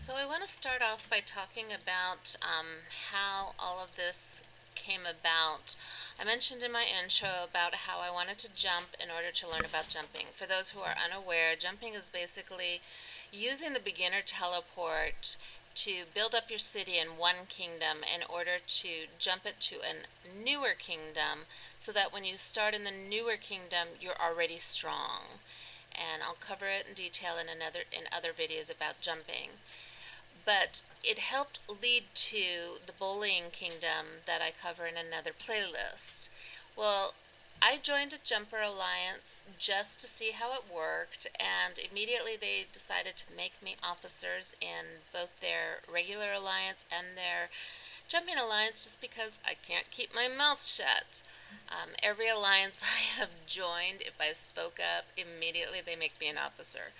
So I want to start off by talking about how all of this came about. I mentioned in my intro about how I wanted to jump in order to learn about jumping. For those who are unaware, jumping is basically using the beginner teleport to build up your city in one kingdom in order to jump it to a newer kingdom so that when you start in the newer kingdom, you're already strong. And I'll cover it in detail in other videos about jumping, but it helped lead to the bullying kingdom that I cover in another playlist. Well, I joined a jumper alliance just to see how it worked, and immediately they decided to make me officers in both their regular alliance and their jumping alliance just because I can't keep my mouth shut. Every alliance I have joined, if I spoke up, immediately they make me an officer.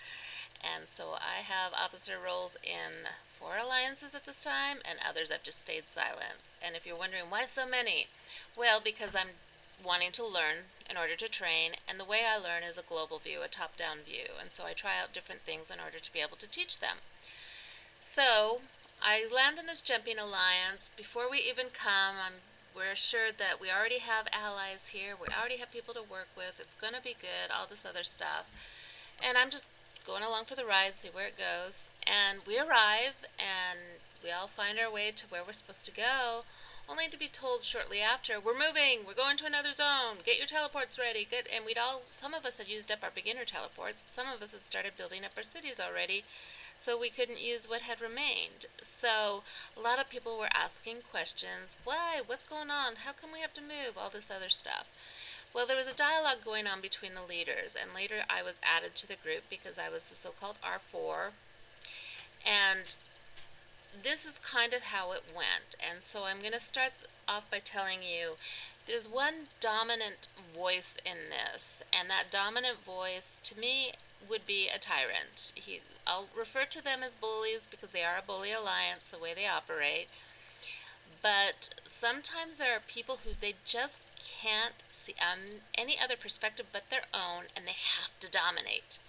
And so I have officer roles in 4 alliances at this time, and others I've just stayed silent. And if you're wondering why so many, well, because I'm wanting to learn in order to train, and the way I learn is a global view, a top-down view, and so I try out different things in order to be able to teach them. So I land in this jumping alliance. Before we even come, we're assured that we already have allies here, we already have people to work with, it's going to be good, all this other stuff. And I'm just going along for the ride, see where it goes. And we arrive, and we all find our way to where we're supposed to go, only to be told shortly after, we're moving, we're going to another zone, get your teleports ready. Good. And some of us had used up our beginner teleports, some of us had started building up our cities already, so we couldn't use what had remained. So a lot of people were asking questions. Why? What's going on? How come we have to move? All this other stuff. Well, there was a dialogue going on between the leaders, and later I was added to the group because I was the so-called R4. And this is kind of how it went. And so I'm going to start off by telling you there's one dominant voice in this, and that dominant voice to me would be a tyrant. I'll refer to them as bullies because they are a bully alliance, the way they operate. But sometimes there are people who they just can't see on any other perspective but their own, and they have to dominate.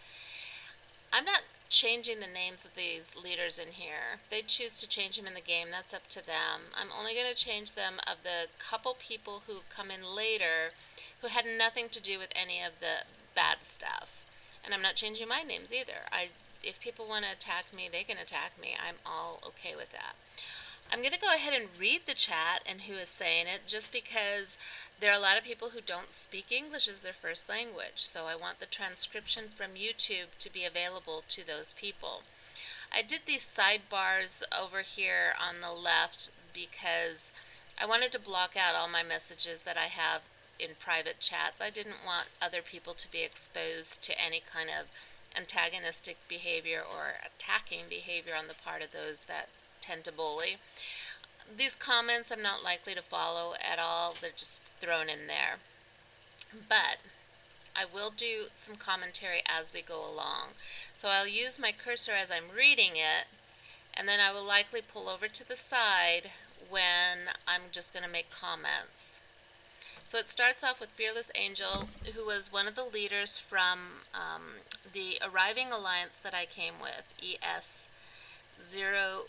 I'm not changing the names of these leaders in here. If they choose to change them in the game, that's up to them. I'm only going to change them of the couple people who come in later who had nothing to do with any of the bad stuff. And I'm not changing my names either. If people want to attack me, they can attack me. I'm all okay with that. I'm going to go ahead and read the chat and who is saying it, just because there are a lot of people who don't speak English as their first language, so I want the transcription from YouTube to be available to those people. I did these sidebars over here on the left because I wanted to block out all my messages that I have in private chats. I didn't want other people to be exposed to any kind of antagonistic behavior or attacking behavior on the part of those that tend to bully. These comments I'm not likely to follow at all. They're just thrown in there. But I will do some commentary as we go along. So I'll use my cursor as I'm reading it, and then I will likely pull over to the side when I'm just going to make comments. So it starts off with Fearless Angel, who was one of the leaders from the arriving alliance that I came with, ES0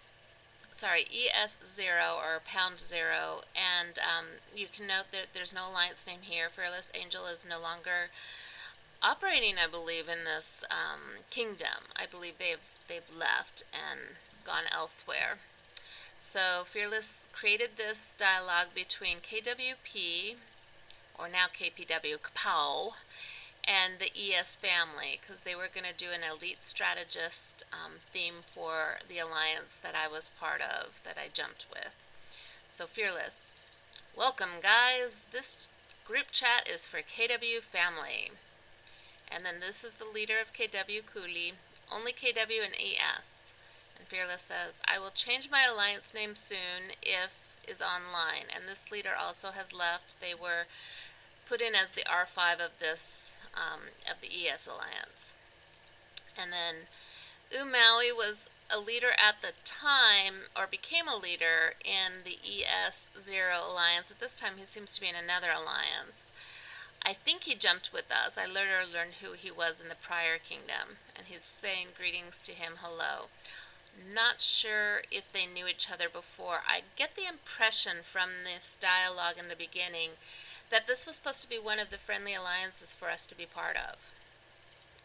or Pound Zero, and you can note that there's no alliance name here. Fearless Angel is no longer operating, I believe, in this kingdom. I believe they've left and gone elsewhere. So Fearless created this dialogue between KWP, or now KPW, Kapow, and the ES family, because they were going to do an elite strategist theme for the alliance that I was part of, that I jumped with. So Fearless, welcome guys, this group chat is for KW family. And then this is the leader of KW, Cooley, only KW and ES. And Fearless says, I will change my alliance name soon if is online. And this leader also has left. They were put in as the R5 of this of the ES alliance. And then Maui was a leader at the time, or became a leader in the ES0 alliance. At this time he seems to be in another alliance. I think he jumped with us. I later learned who he was in the prior kingdom, and he's saying greetings to him, hello. Not sure if they knew each other before. I get the impression from this dialogue in the beginning that this was supposed to be one of the friendly alliances for us to be part of.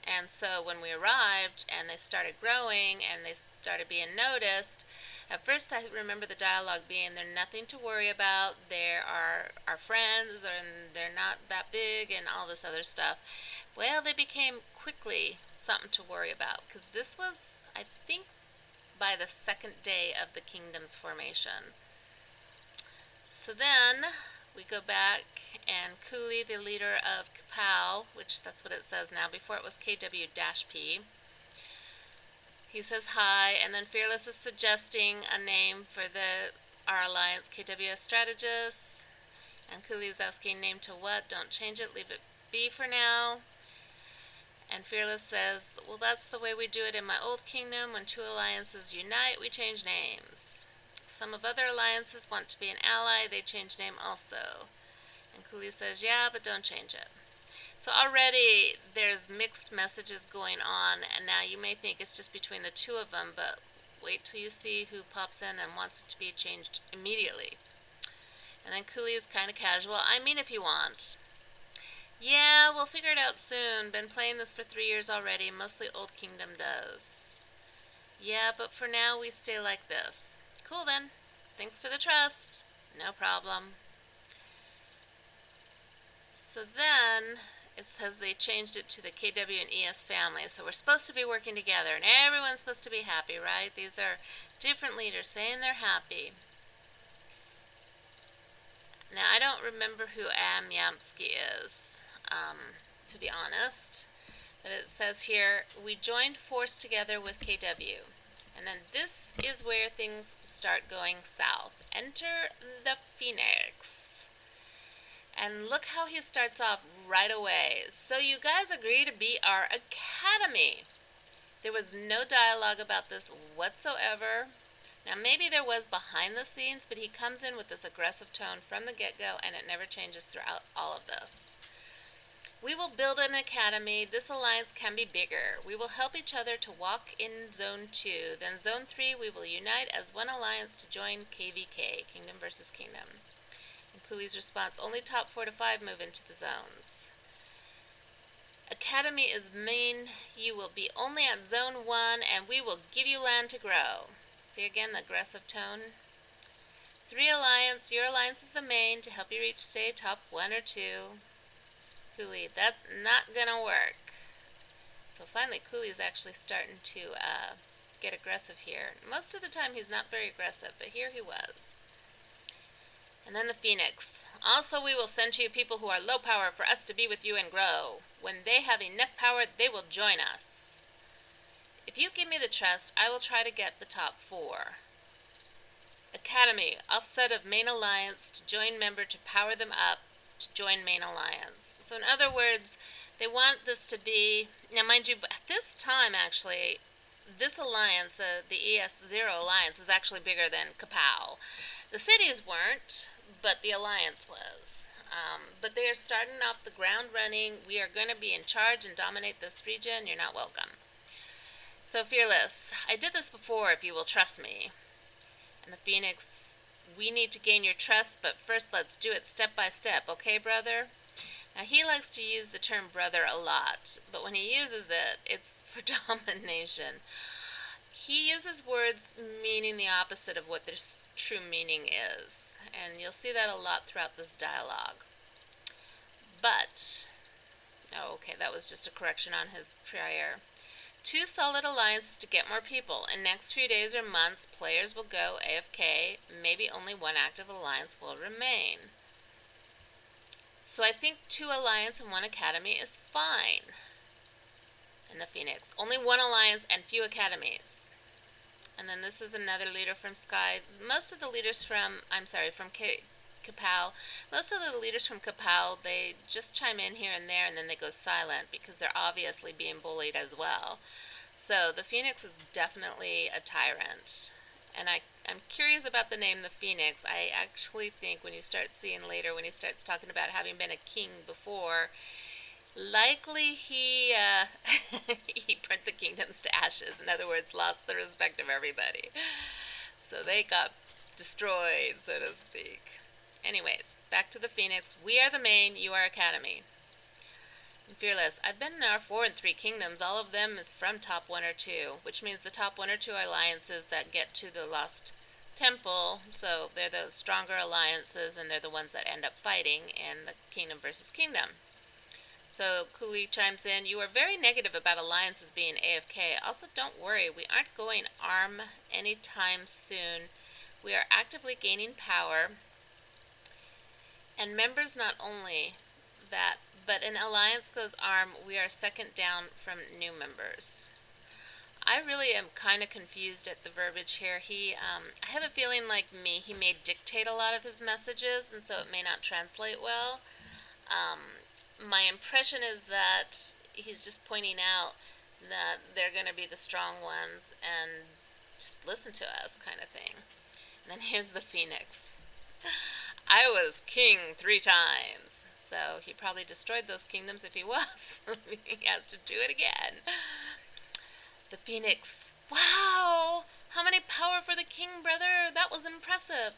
And so when we arrived and they started growing and they started being noticed, at first I remember the dialogue being, they're nothing to worry about, they are our friends, and they're not that big, and all this other stuff. Well, they became quickly something to worry about, because this was, I think, by the second day of the kingdom's formation. So then we go back, and Cooley, the leader of Kapow, which that's what it says now, before it was KW-P, he says hi, and then Fearless is suggesting a name for our alliance, KWS Strategists, and Cooley is asking name to what? Don't change it, leave it be for now. And Fearless says, well, that's the way we do it in my old kingdom. When two alliances unite, we change names. Some of other alliances want to be an ally, they change name also. And Cooley says, yeah, but don't change it. So already there's mixed messages going on, and now you may think it's just between the two of them, but wait till you see who pops in and wants it to be changed immediately. And then Cooley is kind of casual. I mean, if you want. Yeah, we'll figure it out soon. Been playing this for 3 years already. Mostly Old Kingdom does. Yeah, but for now we stay like this. Cool then. Thanks for the trust. No problem. So then it says they changed it to the KW and ES family. So we're supposed to be working together and everyone's supposed to be happy, right? These are different leaders saying they're happy. Now, I don't remember who Am Yamsky is, to be honest. But it says here, we joined force together with KW. And then this is where things start going south. Enter the Phoenix. And look how he starts off right away. So you guys agree to be our academy. There was no dialogue about this whatsoever. Now, maybe there was behind the scenes, but he comes in with this aggressive tone from the get-go, and it never changes throughout all of this. We will build an academy. This alliance can be bigger. We will help each other to walk in Zone 2. Then Zone 3, we will unite as one alliance to join KVK, Kingdom versus Kingdom. And Cooley's response, only top 4 to 5 move into the zones. Academy is mean. You will be only at Zone 1, and we will give you land to grow. See again the aggressive tone? 3 alliance. Your alliance is the main to help you reach, say, top 1 or 2. Cooley, that's not gonna work. So finally Cooley's actually starting to get aggressive here. Most of the time he's not very aggressive, but here he was. And then the Phoenix. Also, we will send to you people who are low power for us to be with you and grow. When they have enough power, they will join us. If you give me the trust, I will try to get the top 4. Academy, offset of main alliance to join member to power them up to join main alliance. So in other words, they want this to be, now mind you, at this time actually, this alliance, the ES0 alliance, was actually bigger than Kapow. The cities weren't, but the alliance was. But they are starting off the ground running. We are going to be in charge and dominate this region. You're not welcome. So Fearless, I did this before if you will trust me. And the Phoenix, we need to gain your trust, but first let's do it step by step, okay, brother? Now, he likes to use the term brother a lot, but when he uses it, it's for domination. He uses words meaning the opposite of what their true meaning is, and you'll see that a lot throughout this dialogue. But, oh, okay, that was just a correction on his prior. 2 solid alliances to get more people. In next few days or months, players will go AFK. Maybe only 1 active alliance will remain. So I think 2 alliance and 1 academy is fine. And the Phoenix. Only 1 alliance and few academies. And then this is another leader from Sky. Most of the leaders from Kapow, most of the leaders from Kapow, they just chime in here and there, and then they go silent because they're obviously being bullied as well. So the Phoenix is definitely a tyrant. And I'm curious about the name the Phoenix. I actually think when you start seeing later, when he starts talking about having been a king before, Likely he burnt the kingdoms to ashes. In other words, lost the respect of everybody. So they got destroyed, so to speak. Anyways, back to the Phoenix. We are the main, you are Academy. Fearless. I've been in our 4 and 3 kingdoms. All of them is from top 1 or 2, which means the top 1 or 2 alliances that get to the Lost Temple. So they're the stronger alliances, and they're the ones that end up fighting in the kingdom versus kingdom. So Cooley chimes in, you are very negative about alliances being AFK. Also, don't worry, we aren't going ARM anytime soon. We are actively gaining power, and members not only that, but in Alliance Goes ARM, we are second down from new members. I really am kind of confused at the verbiage here. I have a feeling like me, he may dictate a lot of his messages, and so it may not translate well. My impression is that he's just pointing out that they're going to be the strong ones and just listen to us kind of thing. And then here's the Phoenix. I was king 3 times. So he probably destroyed those kingdoms if he was. He has to do it again. The Phoenix. Wow! How many power for the king, brother? That was impressive.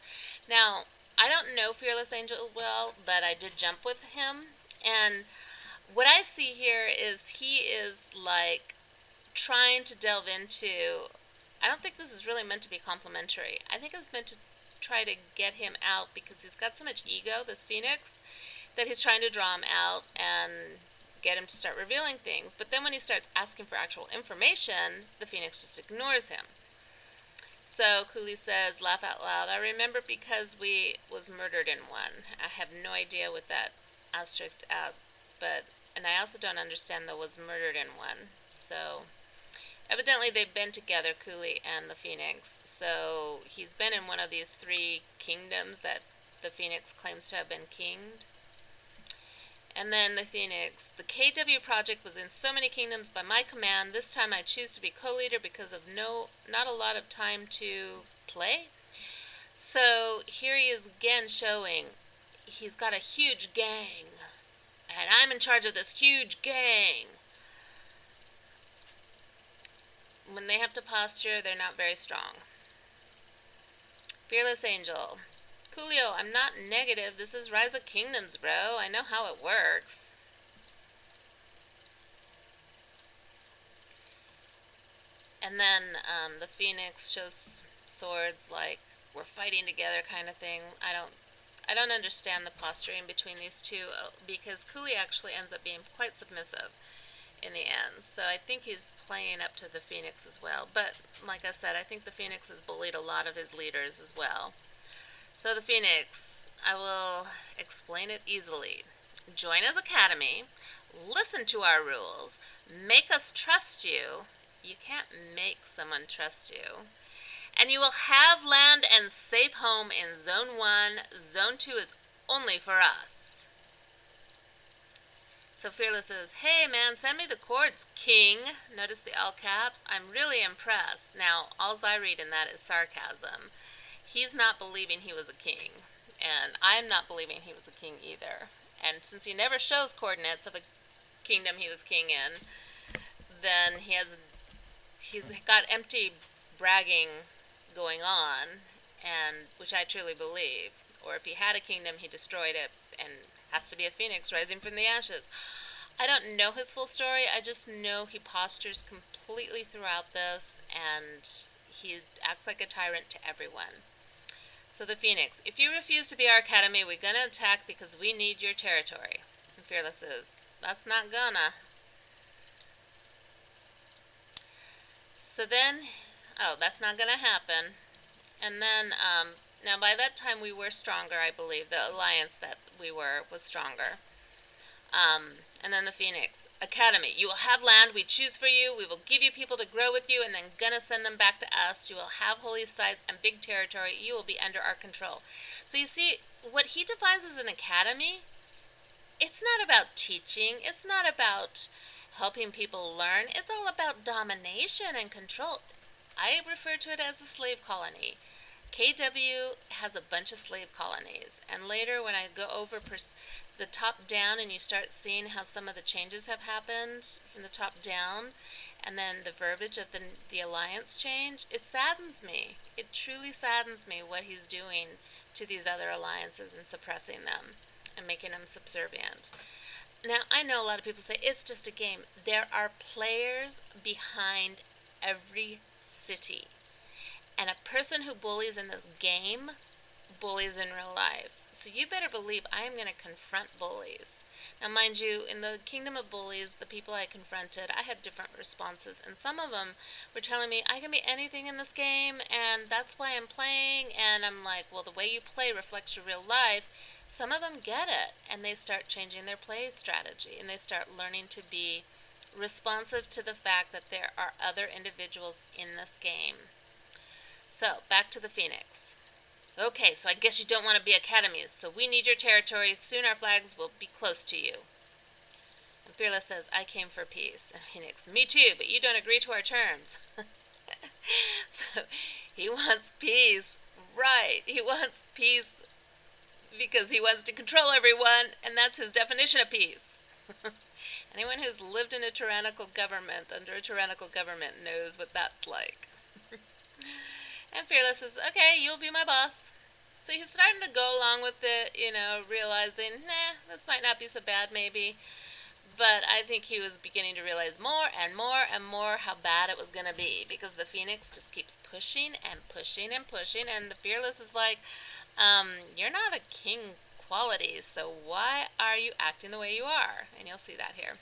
Now, I don't know Fearless Angel well, but I did jump with him. And what I see here is he is like trying to delve into. I don't think this is really meant to be complimentary. I think it's meant to try to get him out because he's got so much ego, this Phoenix, that he's trying to draw him out and get him to start revealing things. But then when he starts asking for actual information, the Phoenix just ignores him. So Cooley says, laugh out loud, I remember because we was murdered in one. I have no idea what that asterisk out, but, and I also don't understand the was murdered in one. So evidently they've been together, Cooley and the Phoenix. So he's been in one of these 3 kingdoms that the Phoenix claims to have been kinged. And then the Phoenix. The KW project was in so many kingdoms by my command. This time I choose to be co-leader because of not a lot of time to play. So here he is again showing he's got a huge gang. And I'm in charge of this huge gang. When they have to posture, they're not very strong. Fearless Angel. Coolio, I'm not negative. This is Rise of Kingdoms, bro. I know how it works. And then the Phoenix shows swords like we're fighting together kind of thing. I don't understand the posturing between these two because Cooley actually ends up being quite submissive in the end. So I think he's playing up to the Phoenix as well. But like I said, I think the Phoenix has bullied a lot of his leaders as well. So the Phoenix, I will explain it easily. Join as Academy, listen to our rules, make us trust you. You can't make someone trust you. And you will have land and safe home in Zone 1. Zone 2 is only for us. So Fearless says, hey man, send me the chords, king. Notice the all caps? I'm really impressed. Now, all I read in that is sarcasm. He's not believing he was a king. And I'm not believing he was a king either. And since he never shows coordinates of a kingdom he was king in, then he's got empty bragging going on, and which I truly believe. Or if he had a kingdom, he destroyed it and has to be a phoenix rising from the ashes. I don't know his full story. I just know he postures completely throughout this, and he acts like a tyrant to everyone. So the Phoenix, if you refuse to be our academy, we're gonna attack because we need your territory. And Fearless is, that's not gonna. So then, oh, that's not gonna happen. And then, now by that time we were stronger, I believe. The alliance that we were was stronger. And then the Phoenix. Academy, you will have land we choose for you. We will give you people to grow with you and then gonna send them back to us. You will have holy sites and big territory. You will be under our control. So you see, what he defines as an academy, it's not about teaching. It's not about helping people learn. It's all about domination and control. I refer to it as a slave colony. KW has a bunch of slave colonies, and later when I go over the top down and you start seeing how some of the changes have happened from the top down, and then the verbiage of the alliance change, it saddens me. It truly saddens me what he's doing to these other alliances and suppressing them and making them subservient. Now, I know a lot of people say it's just a game. There are players behind every city. And a person who bullies in this game bullies in real life. So you better believe I am going to confront bullies. Now, mind you, in the kingdom of bullies, the people I confronted, I had different responses. And some of them were telling me, I can be anything in this game, and that's why I'm playing. And I'm like, well, the way you play reflects your real life. Some of them get it, and they start changing their play strategy, and they start learning to be responsive to the fact that there are other individuals in this game. So, back to the Phoenix. Okay, so I guess you don't want to be academies, so we need your territory. Soon our flags will be close to you. And Fearless says, I came for peace. And Phoenix, me too, but you don't agree to our terms. So, he wants peace. Right, he wants peace because he wants to control everyone, and that's his definition of peace. Anyone who's lived in a tyrannical government, under a tyrannical government, knows what that's like. And Fearless says, okay, you'll be my boss. So he's starting to go along with it, realizing, this might not be so bad maybe. But I think he was beginning to realize more and more and more how bad it was going to be. Because the Phoenix just keeps pushing and pushing and pushing. And the Fearless is like, you're not a king quality, so why are you acting the way you are? And you'll see that here.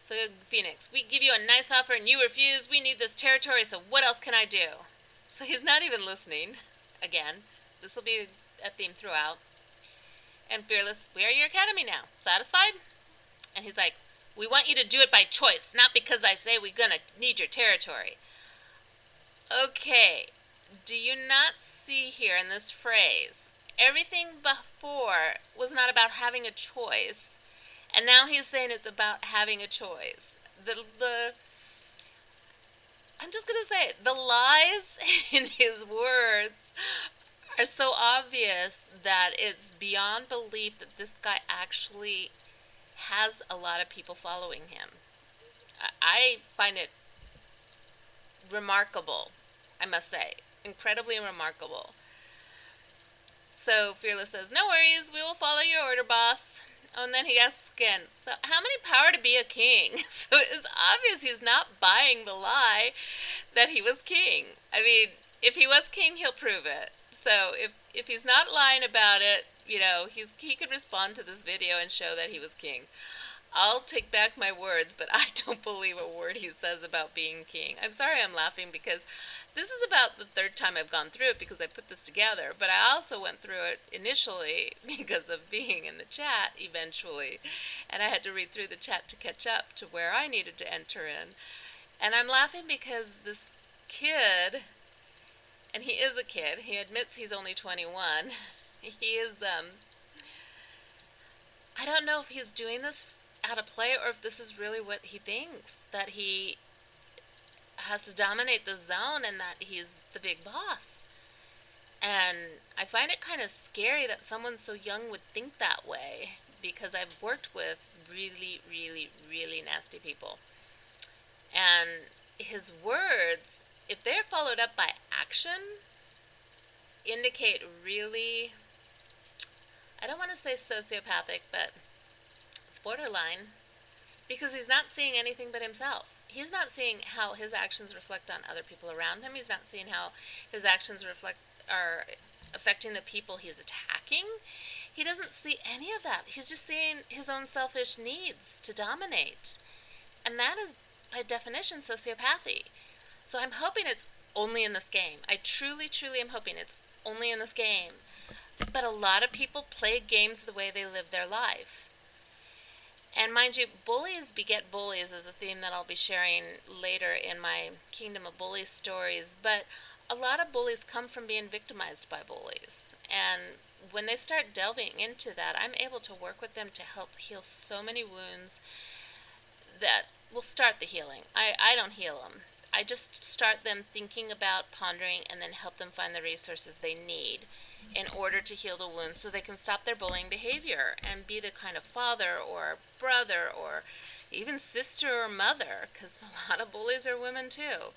So Phoenix, we give you a nice offer and you refuse. We need this territory, so what else can I do? So he's not even listening. Again, this will be a theme throughout. And Fearless, we are your academy now. Satisfied? And he's like, we want you to do it by choice, not because I say we're going to need your territory. Okay, do you not see here in this phrase, everything before was not about having a choice, and now he's saying it's about having a choice. I'm just going to say it, the lies in his words are so obvious that it's beyond belief that this guy actually has a lot of people following him. I find it remarkable, I must say. Incredibly remarkable. So Fearless says, no worries, we will follow your order, boss. Oh, and then he asks again, so how many power to be a king? So it's obvious he's not buying the lie that he was king. I mean, if he was king, he'll prove it. So if he's not lying about it, he could respond to this video and show that he was king. I'll take back my words, but I don't believe a word he says about being king. I'm sorry I'm laughing because this is about the third time I've gone through it because I put this together, but I also went through it initially because of being in the chat eventually, and I had to read through the chat to catch up to where I needed to enter in. And I'm laughing because this kid, and he is a kid, he admits he's only 21, he is, I don't know if he's doing this out of play or if this is really what he thinks, that he has to dominate the zone and that he's the big boss. And I find it kind of scary that someone so young would think that way, because I've worked with really, really, really nasty people. And his words, if they're followed up by action, indicate really, I don't want to say sociopathic, but it's borderline, because he's not seeing anything but himself. He's not seeing how his actions reflect on other people around him. He's not seeing how his actions are affecting the people he's attacking. He doesn't see any of that. He's just seeing his own selfish needs to dominate. And that is, by definition, sociopathy. So I'm hoping it's only in this game. I truly, truly am hoping it's only in this game. But a lot of people play games the way they live their life. And mind you, bullies beget bullies is a theme that I'll be sharing later in my Kingdom of Bullies stories. But a lot of bullies come from being victimized by bullies. And when they start delving into that, I'm able to work with them to help heal so many wounds that will start the healing. I don't heal them. I just start them thinking about, pondering, and then help them find the resources they need in order to heal the wounds so they can stop their bullying behavior and be the kind of father or brother or even sister or mother, because a lot of bullies are women too,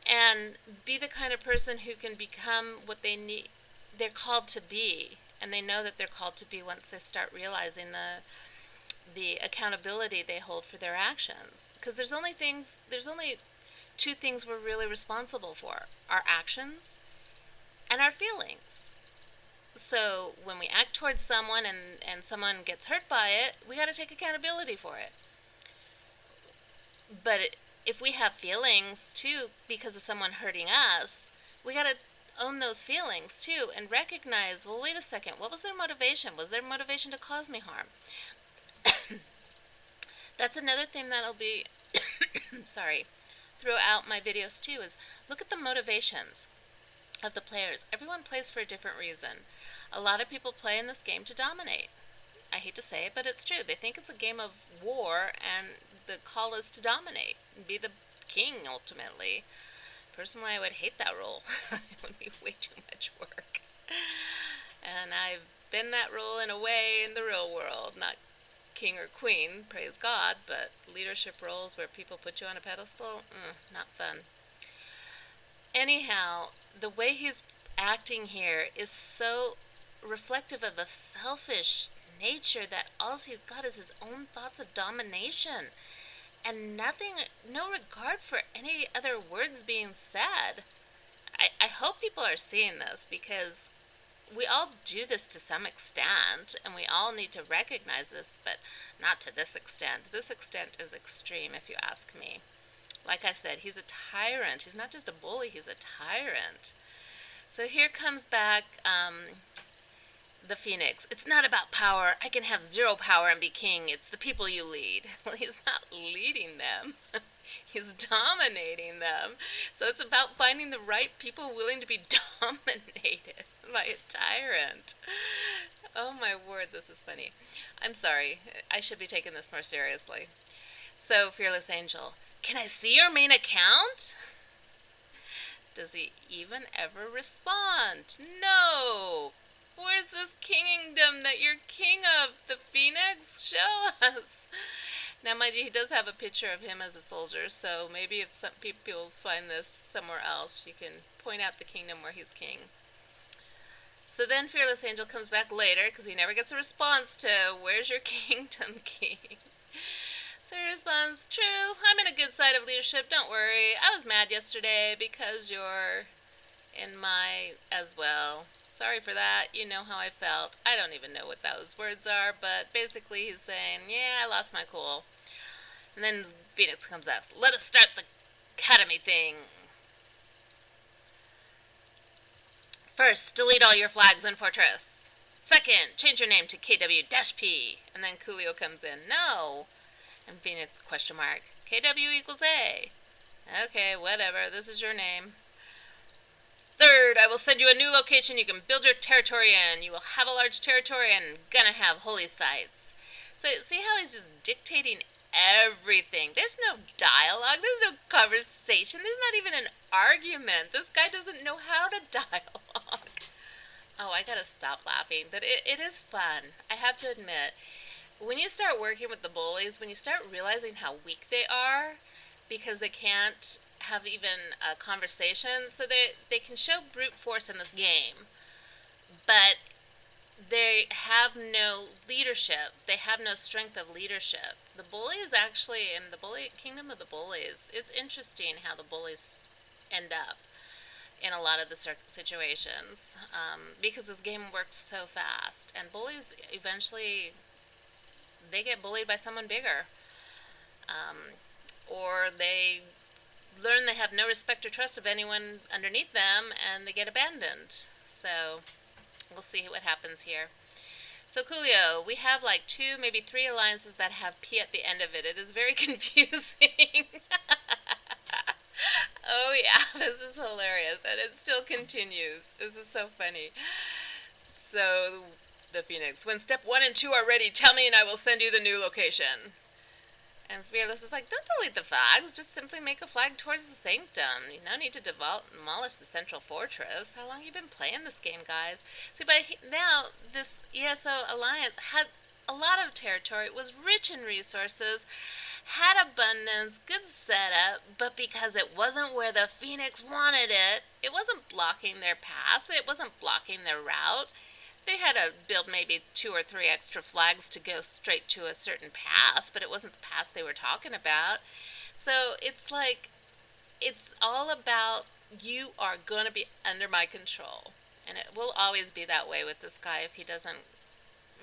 and be the kind of person who can become what they're called to be, and they know that they're called to be once they start realizing the accountability they hold for their actions. Because there's only two things we're really responsible for: our actions and our feelings. So when we act towards someone and someone gets hurt by it, we got to take accountability for it. But if we have feelings too because of someone hurting us, we got to own those feelings too and recognize, well, wait a second, what was their motivation? Was their motivation to cause me harm? That's another thing that'll be, sorry, throughout my videos too, is look at the motivations of the players. Everyone plays for a different reason. A lot of people play in this game to dominate. I hate to say it, but it's true. They think it's a game of war, and the call is to dominate and be the king ultimately. Personally, I would hate that role. It would be way too much work. And I've been that role in a way in the real world, not king or queen, praise God, but leadership roles where people put you on a pedestal, not fun. Anyhow, the way he's acting here is so reflective of a selfish nature that all he's got is his own thoughts of domination and no regard for any other words being said. I hope people are seeing this, because we all do this to some extent, and we all need to recognize this, but not to this extent. This extent is extreme, if you ask me. Like I said, he's a tyrant. He's not just a bully, he's a tyrant. So here comes back the Phoenix. It's not about power. I can have zero power and be king. It's the people you lead. Well, he's not leading them. He's dominating them. So it's about finding the right people willing to be dominated by a tyrant. Oh my word, this is funny. I'm sorry. I should be taking this more seriously. So, Fearless Angel, can I see your main account? Does he even ever respond? No. Where's this kingdom that you're king of? The Phoenix? Show us. Now, mind you, he does have a picture of him as a soldier, so maybe if some people find this somewhere else, you can point out the kingdom where he's king. So then Fearless Angel comes back later, because he never gets a response to, where's your kingdom, king? So he responds, true, I'm in a good side of leadership, don't worry. I was mad yesterday because you're in my as well. Sorry for that, you know how I felt. I don't even know what those words are, but basically he's saying, yeah, I lost my cool. And then Phoenix comes out, let us start the academy thing. First, delete all your flags in Fortress. Second, change your name to KW-P. And then Coolio comes in, no. And Phoenix, question mark, KW equals A. Okay, whatever, this is your name. Third, I will send you a new location you can build your territory in. You will have a large territory and gonna have holy sites. So see how he's just dictating everything. There's no dialogue. There's no conversation. There's not even an argument. This guy doesn't know how to dialogue. Oh, I gotta stop laughing. But it is fun. I have to admit. When you start working with the bullies, when you start realizing how weak they are, because they can't have even a conversation, so they can show brute force in this game, but they have no leadership. They have no strength of leadership. The bullies actually, in the bully kingdom of the bullies, it's interesting how the bullies end up in a lot of the situations, because this game works so fast, and bullies eventually, they get bullied by someone bigger, or they learn they have no respect or trust of anyone underneath them, and they get abandoned. So we'll see what happens here. So Coolio, we have like 2, maybe 3 alliances that have P at the end of it. It is very confusing. Oh yeah, this is hilarious, and it still continues. This is so funny. So the Phoenix, when step 1 and 2 are ready, tell me and I will send you the new location. And Fearless is like, don't delete the flags, just simply make a flag towards the sanctum. You no need to demolish the central fortress. How long have you been playing this game, guys? See, by now, this ESO alliance had a lot of territory, was rich in resources, had abundance, good setup, but because it wasn't where the Phoenix wanted it, it wasn't blocking their path, it wasn't blocking their route. They had to build maybe 2 or 3 extra flags to go straight to a certain pass, but it wasn't the pass they were talking about. So it's like, it's all about you are going to be under my control. And it will always be that way with this guy if he doesn't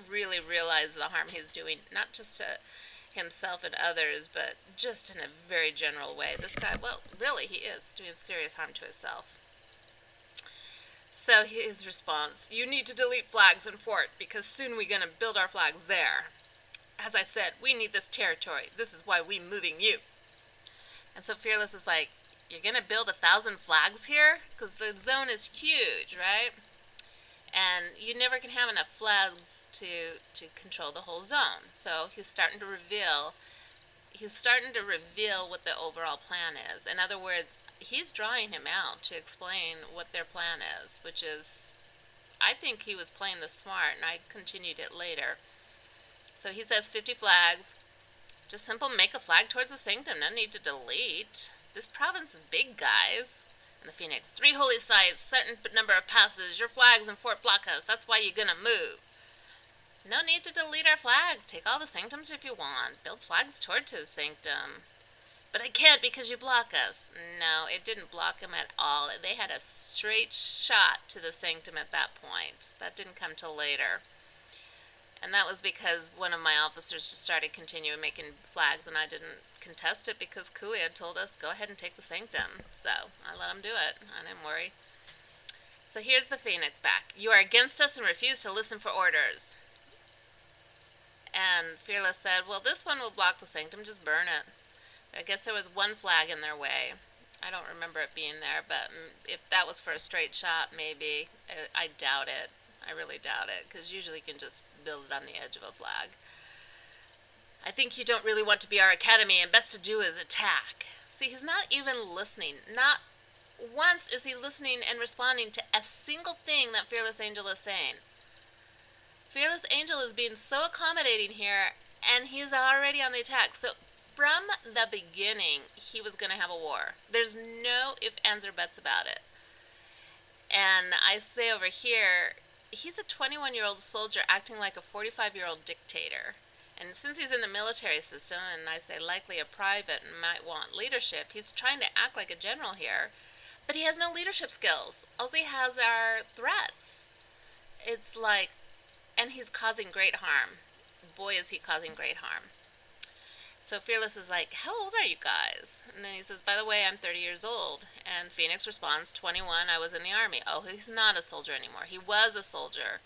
really realize the harm he's doing, not just to himself and others, but just in a very general way. This guy, well, really, he is doing serious harm to himself. So his response, you need to delete flags in fort because soon we're going to build our flags there. As I said, we need this territory. This is why we moving you. And so Fearless is like, you're going to build 1,000 flags here? Because the zone is huge, right? And you never can have enough flags to control the whole zone. So he's starting to reveal what the overall plan is. In other words, he's drawing him out to explain what their plan is, which is, I think he was playing this smart, and I continued it later. So he says 50 flags. Just simple make a flag towards the sanctum. No need to delete. This province is big, guys. And the Phoenix, 3 holy sites, certain number of passes, your flags in Fort block us. That's why you're gonna move. No need to delete our flags. Take all the sanctums if you want. Build flags toward to the sanctum. But I can't because you block us. No, it didn't block them at all. They had a straight shot to the sanctum at that point. That didn't come till later. And that was because one of my officers just started continuing making flags, and I didn't contest it because Kui had told us, go ahead and take the sanctum. So I let him do it. I didn't worry. So here's the Phoenix back. You are against us and refuse to listen for orders. And Fearless said, well, this one will block the sanctum, just burn it. I guess there was one flag in their way. I don't remember it being there, but if that was for a straight shot, maybe. I doubt it. I really doubt it, because usually you can just build it on the edge of a flag. I think you don't really want to be our academy, and best to do is attack. See, he's not even listening. Not once is he listening and responding to a single thing that Fearless Angel is saying. Fearless Angel is being so accommodating here, and he's already on the attack. So from the beginning, he was going to have a war. There's no ifs, ands, or buts about it. And I say over here, he's a 21-year-old soldier acting like a 45-year-old dictator. And since he's in the military system, and I say likely a private and might want leadership, he's trying to act like a general here. But he has no leadership skills. All he has are threats. It's like, and he's causing great harm. Boy, is he causing great harm. So Fearless is like, how old are you guys? And then he says, by the way, I'm 30 years old. And Phoenix responds, 21, I was in the army. Oh, he's not a soldier anymore. He was a soldier.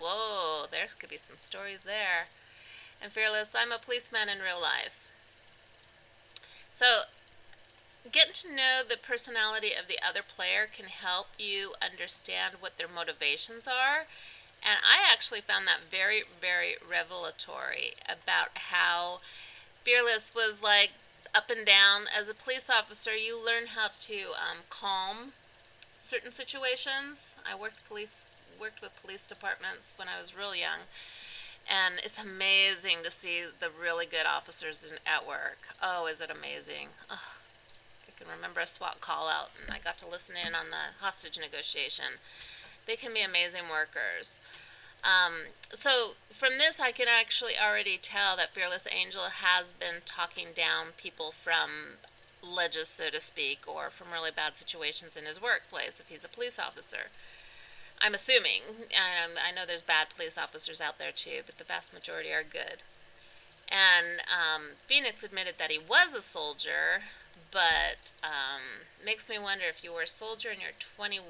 Whoa, there could be some stories there. And Fearless, I'm a policeman in real life. So getting to know the personality of the other player can help you understand what their motivations are. And I actually found that very, very revelatory about how Fearless was like up and down. As a police officer, you learn how to calm certain situations. I worked with police departments when I was real young. And it's amazing to see the really good officers at work. Oh, is it amazing? Oh, I can remember a SWAT call out, and I got to listen in on the hostage negotiation. They can be amazing workers. So from this, I can actually already tell that Fearless Angel has been talking down people from ledges, so to speak, or from really bad situations in his workplace if he's a police officer. I'm assuming. I know there's bad police officers out there too, but the vast majority are good. And Phoenix admitted that he was a soldier, but makes me wonder, if you were a soldier and you're 21,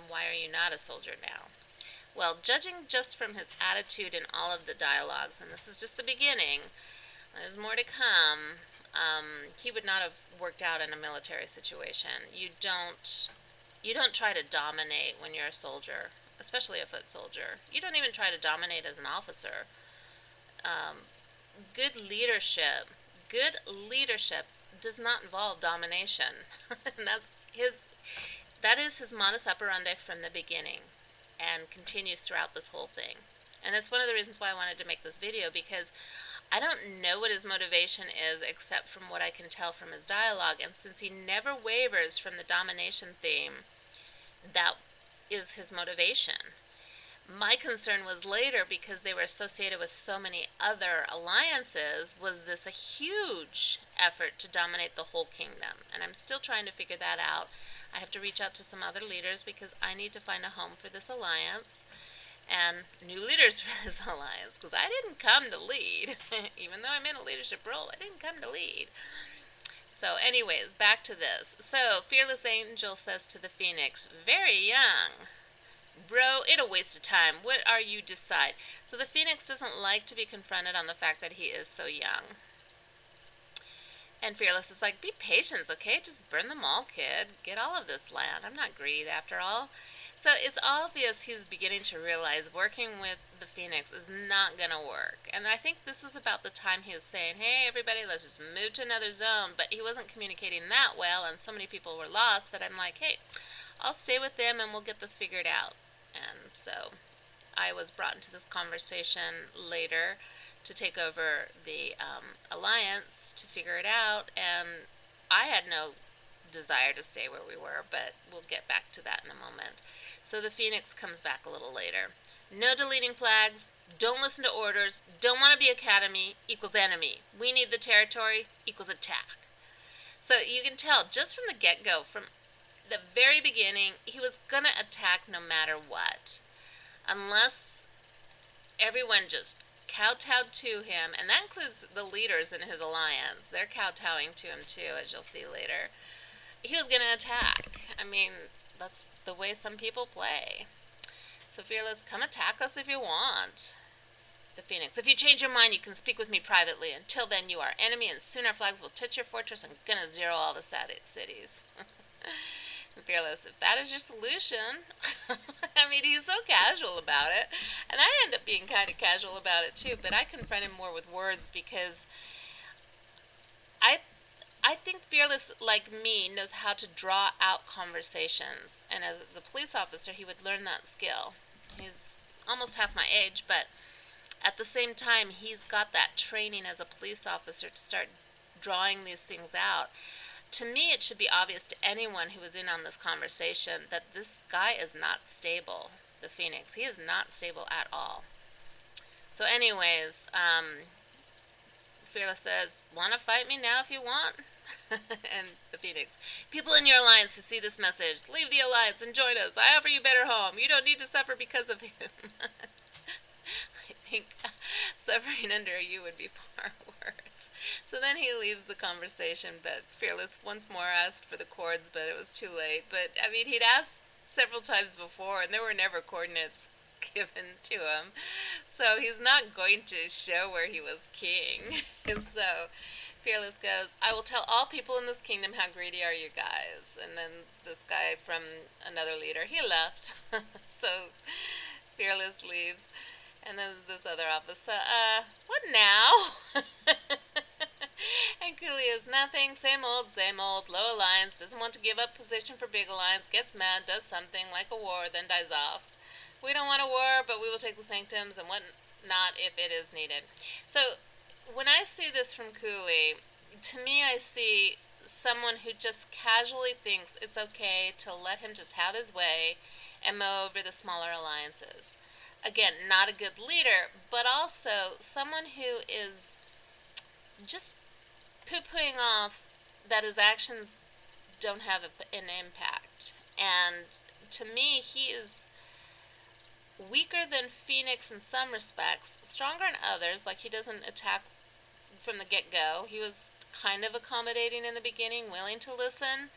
why are you not a soldier now? Well, judging just from his attitude in all of the dialogues, and this is just the beginning, there's more to come, he would not have worked out in a military situation. You don't try to dominate when you're a soldier, especially a foot soldier. You don't even try to dominate as an officer. good leadership, good leadership does not involve domination. And his that is his modus operandi from the beginning and continues throughout this whole thing. And that's one of the reasons why I wanted to make this video, because I don't know what his motivation is except from what I can tell from his dialogue. And since he never wavers from the domination theme, that is his motivation. My concern was later, because they were associated with so many other alliances, was this a huge effort to dominate the whole kingdom? And I'm still trying to figure that out. I have to reach out to some other leaders because I need to find a home for this alliance and new leaders for this alliance, because I didn't come to lead. Even though I'm in a leadership role, I didn't come to lead. So anyways, back to this. So Fearless Angel says to the Phoenix, very young. Bro, it a waste of time. What are you decide? So the Phoenix doesn't like to be confronted on the fact that he is so young. And Fearless is like, be patient, okay? Just burn them all, kid. Get all of this land. I'm not greedy after all. So it's obvious he's beginning to realize working with the Phoenix is not going to work. And I think this was about the time he was saying, hey, everybody, let's just move to another zone. But he wasn't communicating that well, and so many people were lost that I'm like, hey, I'll stay with them and we'll get this figured out. And so I was brought into this conversation later to take over the alliance to figure it out, and I had no desire to stay where we were, but we'll get back to that in a moment. So the Phoenix comes back a little later. No deleting flags, don't listen to orders, don't want to be academy equals enemy. We need the territory equals attack. So you can tell just from the get-go, from the very beginning, he was going to attack no matter what. Unless everyone just kowtowed to him, and that includes the leaders in his alliance. They're kowtowing to him too, as you'll see later. He was going to attack. I mean, that's the way some people play. So Fearless, come attack us if you want. The Phoenix, if you change your mind, you can speak with me privately. Until then, you are enemy, and soon our flags will touch your fortress and gonna zero all the cities. Fearless, if that is your solution. I mean, he's so casual about it, and I end up being kind of casual about it too, but I confront him more with words, because I think Fearless, like me, knows how to draw out conversations, and as a police officer, he would learn that skill. He's almost half my age, but at the same time, he's got that training as a police officer to start drawing these things out. To me, it should be obvious to anyone who was in on this conversation that this guy is not stable, the Phoenix. He is not stable at all. So anyways, Fearless says, want to fight me now if you want? And the Phoenix, people in your alliance who see this message, leave the alliance and join us. I offer you better home. You don't need to suffer because of him. I think suffering under you would be far worse. So then he leaves the conversation, but Fearless once more asked for the coords, but it was too late. But, I mean, he'd asked several times before, and there were never coordinates given to him. So he's not going to show where he was king. And so Fearless goes, I will tell all people in this kingdom how greedy are you guys. And then this guy from another leader, he left. So Fearless leaves. And then this other officer, what now? And Cooley is nothing, same old, low alliance, doesn't want to give up position for big alliance, gets mad, does something like a war, then dies off. We don't want a war, but we will take the sanctums and what not if it is needed. So when I see this from Cooley, to me I see someone who just casually thinks it's okay to let him just have his way and mow over the smaller alliances. Again, not a good leader, but also someone who is just poo-pooing off that his actions don't have an impact. And to me, he is weaker than Phoenix in some respects, stronger in others, like he doesn't attack from the get-go. He was kind of accommodating in the beginning, willing to listen.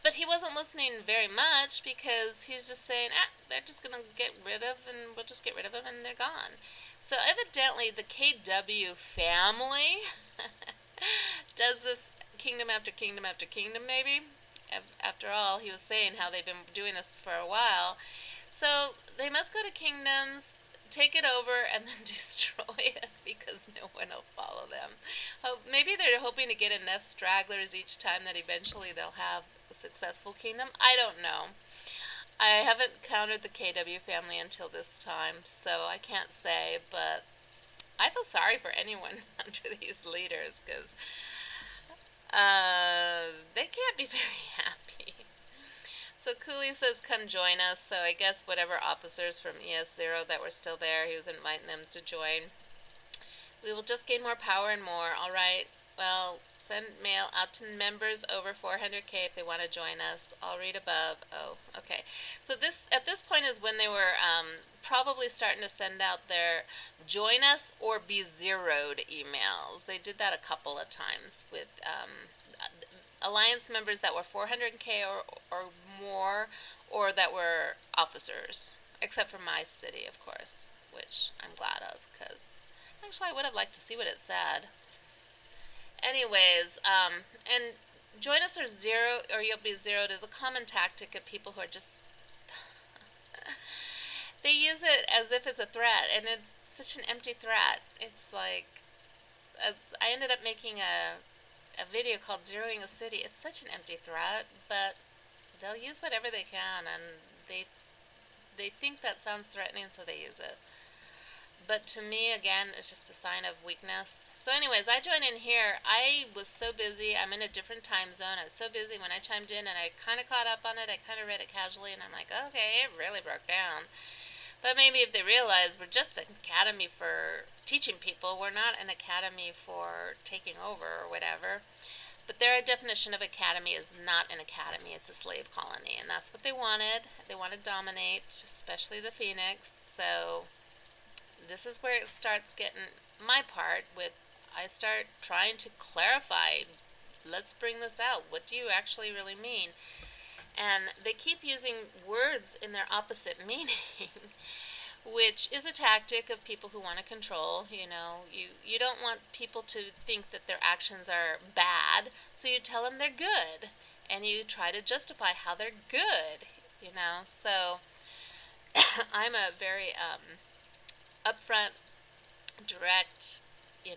But he wasn't listening very much because he was just saying, they're just going to get rid of, and we'll just get rid of them, and they're gone. So evidently the KW family does this kingdom after kingdom after kingdom, maybe. After all, he was saying how they've been doing this for a while. So they must go to kingdoms take it over and then destroy it because no one will follow them. Oh, maybe they're hoping to get enough stragglers each time that eventually they'll have a successful kingdom. I don't know. I haven't counted the KW family until this time, so I can't say, but I feel sorry for anyone under these leaders because they can't be very happy. So Cooley says, come join us. So I guess whatever officers from ES0 that were still there, he was inviting them to join. We will just gain more power and more. All right. Well, send mail out to members over 400K if they want to join us. I'll read above. Oh, okay. So this at this point is when they were probably starting to send out their join us or be zeroed emails. They did that a couple of times with alliance members that were 400K or more, or that were officers, except for my city, of course, which I'm glad of because actually I would have liked to see what it said. Anyways, and join us or zero or you'll be zeroed is a common tactic of people who are just they use it as if it's a threat, and it's such an empty threat. It's like I ended up making a video called Zeroing a City. It's such an empty threat, but they'll use whatever they can, and they think that sounds threatening, so they use it. But to me, again, it's just a sign of weakness. So anyways, I joined in here. I was so busy. I'm in a different time zone. I was so busy when I chimed in, and I kind of caught up on it. I kind of read it casually, and I'm like, okay, it really broke down. But maybe if they realize we're just an academy for teaching people, we're not an academy for taking over or whatever. But their definition of academy is not an academy, it's a slave colony. And that's what they wanted. They want to dominate, especially the Phoenix. So this is where it starts getting my part with I start trying to clarify, let's bring this out. What do you actually really mean? And they keep using words in their opposite meaning, which is a tactic of people who want to control. You don't want people to think that their actions are bad, so you tell them they're good, and you try to justify how they're good. So I'm a very upfront, direct,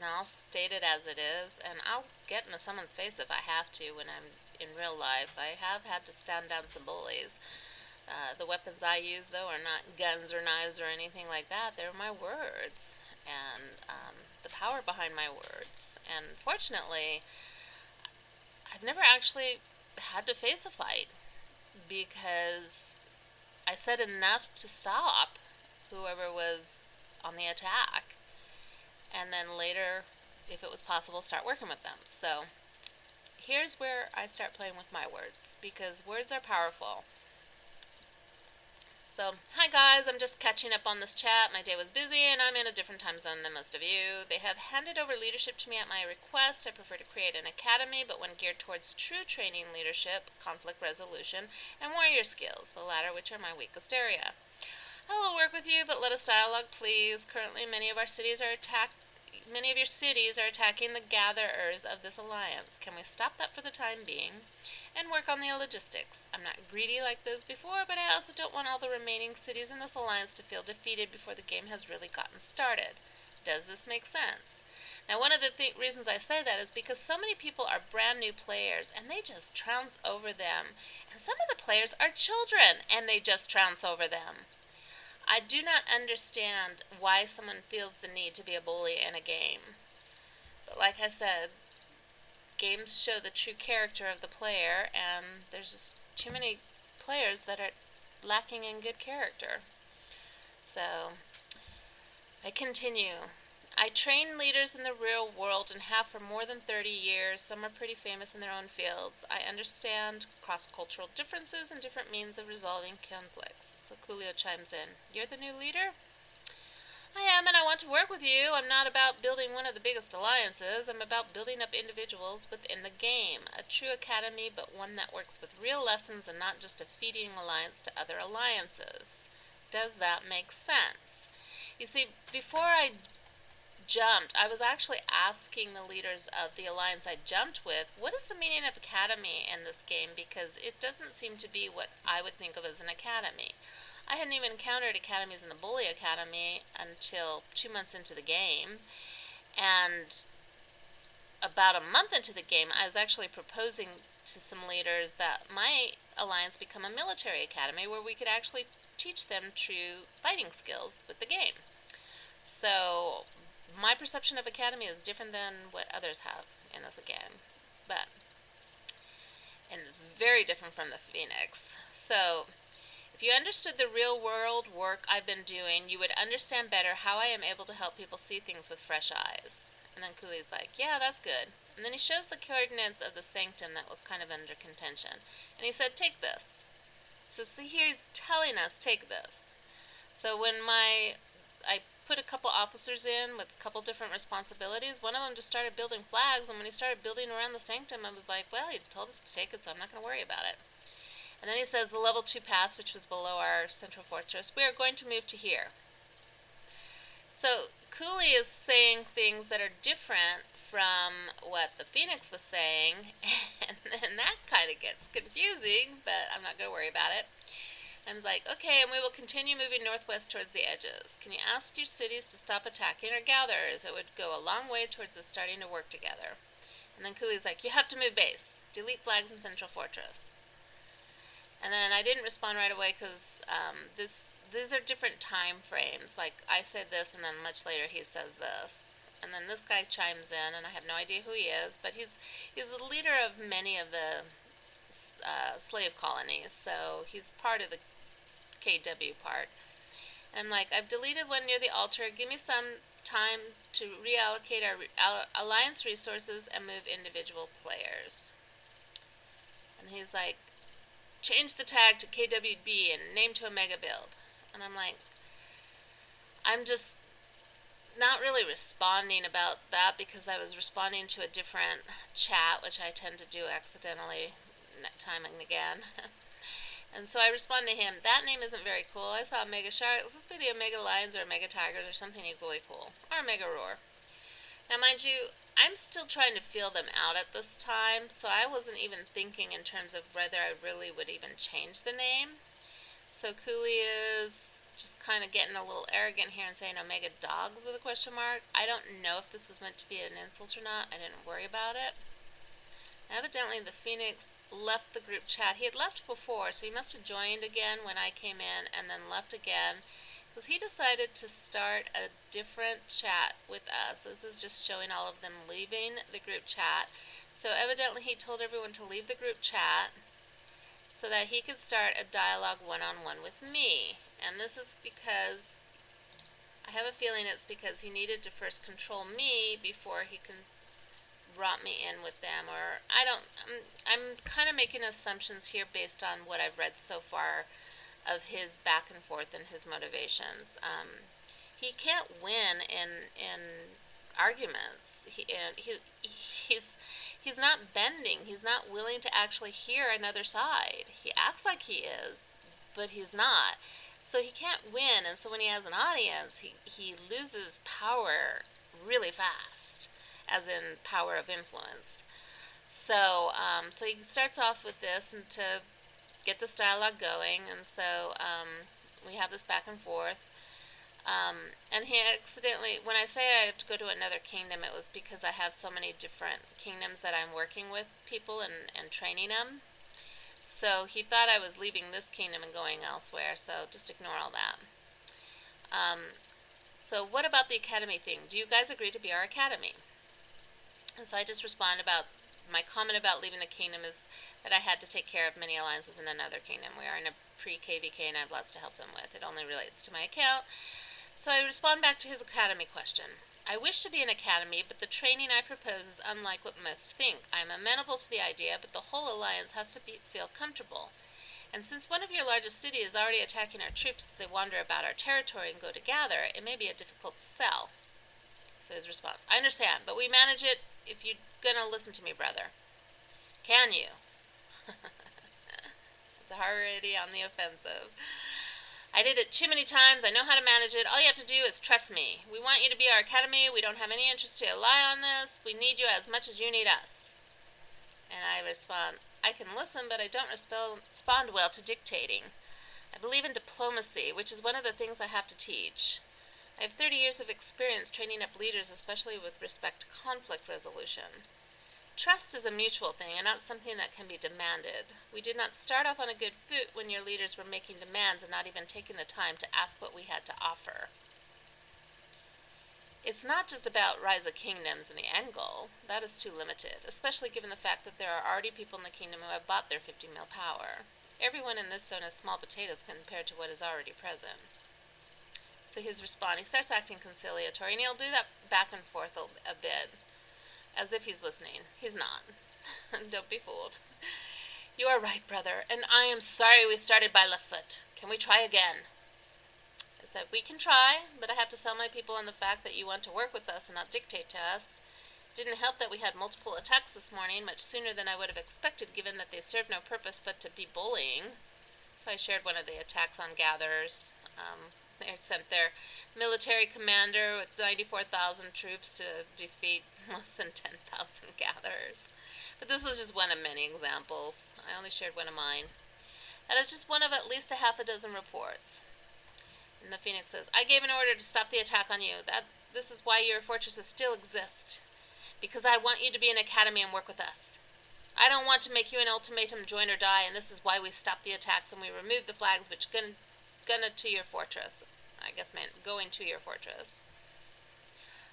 I'll state it as it is, and I'll get into someone's face if I have to when I'm in real life. I have had to stand down some bullies. The weapons I use, though, are not guns or knives or anything like that. They're my words and the power behind my words. And fortunately, I've never actually had to face a fight because I said enough to stop whoever was on the attack. And then later, if it was possible, start working with them. So here's where I start playing with my words, because words are powerful. So, hi guys, I'm just catching up on this chat. My day was busy and I'm in a different time zone than most of you. They have handed over leadership to me at my request. I prefer to create an academy, but one geared towards true training leadership, conflict resolution, and warrior skills, the latter which are my weakest area. I will work with you, but let us dialogue, please. Currently, many of your cities are attacking the gatherers of this alliance. Can we stop that for the time being and work on the logistics? I'm not greedy like those before, but I also don't want all the remaining cities in this alliance to feel defeated before the game has really gotten started. Does this make sense? Now, one of the reasons I say that is because so many people are brand new players and they just trounce over them. And some of the players are children and they just trounce over them. I do not understand why someone feels the need to be a bully in a game. But like I said, games show the true character of the player, and there's just too many players that are lacking in good character. So, I continue. I train leaders in the real world and have for more than 30 years. Some are pretty famous in their own fields. I understand cross-cultural differences and different means of resolving conflicts. So Coolio chimes in. You're the new leader? I am, and I want to work with you. I'm not about building one of the biggest alliances. I'm about building up individuals within the game. A true academy, but one that works with real lessons and not just a feeding alliance to other alliances. Does that make sense? You see, before I jumped, I was actually asking the leaders of the alliance I jumped with, what is the meaning of academy in this game? Because it doesn't seem to be what I would think of as an academy. I hadn't even encountered academies in the Bully Academy until 2 months into the game. And about a month into the game, I was actually proposing to some leaders that my alliance become a military academy where we could actually teach them true fighting skills with the game. So my perception of academy is different than what others have in this game, but and it's very different from the Phoenix. So if you understood the real world work I've been doing, you would understand better how I am able to help people see things with fresh eyes. And then Cooley's like, yeah, that's good. And then he shows the coordinates of the sanctum that was kind of under contention. And he said, take this. So see, he's telling us, take this. So when I put a couple officers in with a couple different responsibilities, one of them just started building flags, and when he started building around the sanctum, I was like, well, he told us to take it, so I'm not going to worry about it. And then he says the level 2 pass, which was below our central fortress, we are going to move to here. So Cooley is saying things that are different from what the Phoenix was saying, and that kind of gets confusing, but I'm not going to worry about it. And it's like, okay, and we will continue moving northwest towards the edges. Can you ask your cities to stop attacking or gather, as it would go a long way towards us starting to work together? And then Cooley's like, you have to move base. Delete flags in central fortress. And then I didn't respond right away because these are different time frames. Like, I said this, and then much later he says this. And then this guy chimes in, and I have no idea who he is, but he's the leader of many of the slave colonies, so he's part of the KW part. And I'm like, I've deleted one near the altar. Give me some time to reallocate our alliance resources and move individual players. And he's like, change the tag to KWB and name to a mega build. And I'm like, I'm just not really responding about that because I was responding to a different chat, which I tend to do accidentally time and again. And so I respond to him, that name isn't very cool. I saw Omega Sharks. Let's be the Omega Lions or Omega Tigers or something equally cool. Or Omega Roar. Now, mind you, I'm still trying to feel them out at this time, so I wasn't even thinking in terms of whether I really would even change the name. So Cooley is just kind of getting a little arrogant here and saying Omega Dogs with a question mark. I don't know if this was meant to be an insult or not. I didn't worry about it. Evidently, the Phoenix left the group chat. He had left before, so he must have joined again when I came in and then left again because he decided to start a different chat with us. This is just showing all of them leaving the group chat. So evidently, he told everyone to leave the group chat so that he could start a dialogue one-on-one with me. And this is because I have a feeling it's because he needed to first control me before he can brought me in with them, or I'm kind of making assumptions here based on what I've read so far of his back and forth and his motivations. He can't win in arguments. He's not bending. He's not willing to actually hear another side. He acts like he is, but he's not. So he can't win, and so when he has an audience, he loses power really fast, as in power of influence. So so he starts off with this and to get this dialogue going, and so we have this back and forth. And he accidentally, when I say I have to go to another kingdom, it was because I have so many different kingdoms that I'm working with people and training them. So he thought I was leaving this kingdom and going elsewhere, so just ignore all that. So what about the academy thing? Do you guys agree to be our academy? And so I just respond about my comment about leaving the kingdom is that I had to take care of many alliances in another kingdom. We are in a pre-KVK and I have lots to help them with. It only relates to my account. So I respond back to his academy question. I wish to be an academy, but the training I propose is unlike what most think. I am amenable to the idea, but the whole alliance has to feel comfortable. And since one of your largest cities is already attacking our troops as they wander about our territory and go to gather, it may be a difficult sell. So his response, I understand, but we manage it if you're gonna listen to me, brother. Can you? It's already on the offensive. I did it too many times. I know how to manage it. All you have to do is trust me. We want you to be our academy. We don't have any interest to rely on this. We need you as much as you need us. And I respond, I can listen, but I don't respond well to dictating. I believe in diplomacy, which is one of the things I have to teach. I have 30 years of experience training up leaders, especially with respect to conflict resolution. Trust is a mutual thing and not something that can be demanded. We did not start off on a good foot when your leaders were making demands and not even taking the time to ask what we had to offer. It's not just about rise of kingdoms and the end goal. That is too limited, especially given the fact that there are already people in the kingdom who have bought their 50 mil power. Everyone in this zone is small potatoes compared to what is already present. So his response, he starts acting conciliatory, and he'll do that back and forth a bit, as if he's listening. He's not. Don't be fooled. You are right, brother, and I am sorry we started by left foot. Can we try again? I said, we can try, but I have to sell my people on the fact that you want to work with us and not dictate to us. Didn't help that we had multiple attacks this morning, much sooner than I would have expected, given that they served no purpose but to be bullying. So I shared one of the attacks on gatherers. They sent their military commander with 94,000 troops to defeat less than 10,000 gatherers. But this was just one of many examples. I only shared one of mine. That is just one of at least a half a dozen reports. And the Phoenix says, I gave an order to stop the attack on you. This is why your fortresses still exist. Because I want you to be an academy and work with us. I don't want to make you an ultimatum, join or die, and this is why we stopped the attacks and we removed the flags which gun to your fortress. I guess meant going to your fortress.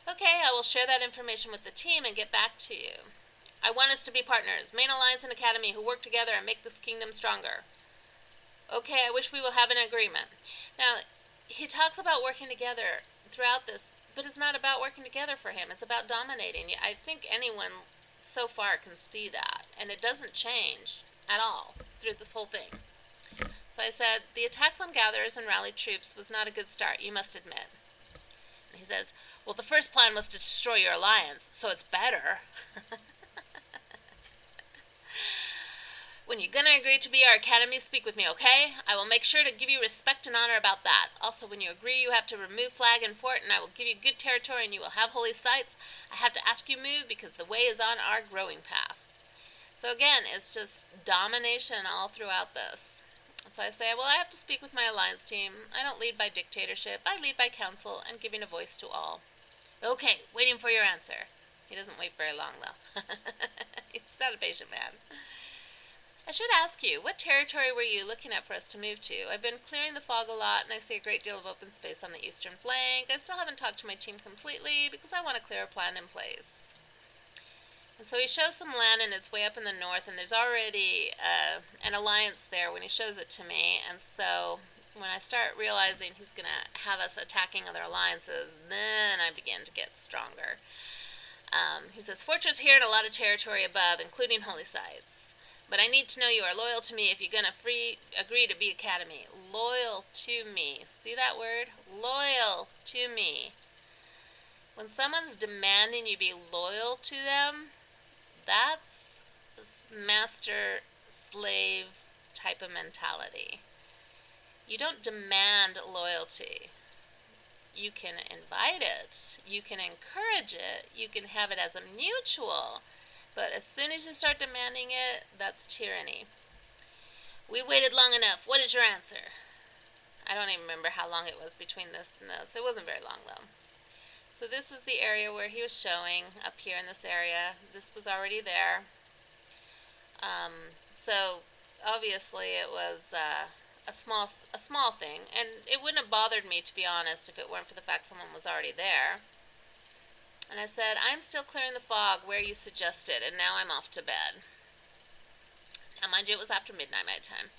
Okay, I will share that information with the team and get back to you. I want us to be partners, main alliance and academy, who work together and make this kingdom stronger. Okay, I wish we will have an agreement. Now, he talks about working together throughout this, but it's not about working together for him. It's about dominating. I think anyone so far can see that, and it doesn't change at all through this whole thing. So I said, the attacks on gatherers and rallied troops was not a good start, you must admit. And he says, well, the first plan was to destroy your alliance, so it's better. When you're going to agree to be our academy, speak with me, okay? I will make sure to give you respect and honor about that. Also, when you agree you have to remove flag and fort, and I will give you good territory and you will have holy sites, I have to ask you move because the way is on our growing path. So again, it's just domination all throughout this. So I say, well, I have to speak with my alliance team. I don't lead by dictatorship. I lead by counsel and giving a voice to all. Okay, waiting for your answer. He doesn't wait very long, though. He's not a patient man. I should ask you, what territory were you looking at for us to move to? I've been clearing the fog a lot, and I see a great deal of open space on the eastern flank. I still haven't talked to my team completely because I want a clearer plan in place. And so he shows some land, and it's way up in the north, and there's already an alliance there when he shows it to me. And so when I start realizing he's going to have us attacking other alliances, then I begin to get stronger. He says, fortress here and a lot of territory above, including holy sites. But I need to know you are loyal to me if you're going to agree to be academy. Loyal to me. See that word? Loyal to me. When someone's demanding you be loyal to them, that's master-slave type of mentality. You don't demand loyalty. You can invite it. You can encourage it. You can have it as a mutual. But as soon as you start demanding it, that's tyranny. We waited long enough. What is your answer? I don't even remember how long it was between this and this. It wasn't very long, though. So this is the area where he was showing, up here in this area. This was already there. So obviously it was a small thing. And it wouldn't have bothered me, to be honest, if it weren't for the fact someone was already there. And I said, I'm still clearing the fog where you suggested, and now I'm off to bed. Now, mind you, it was after midnight my time,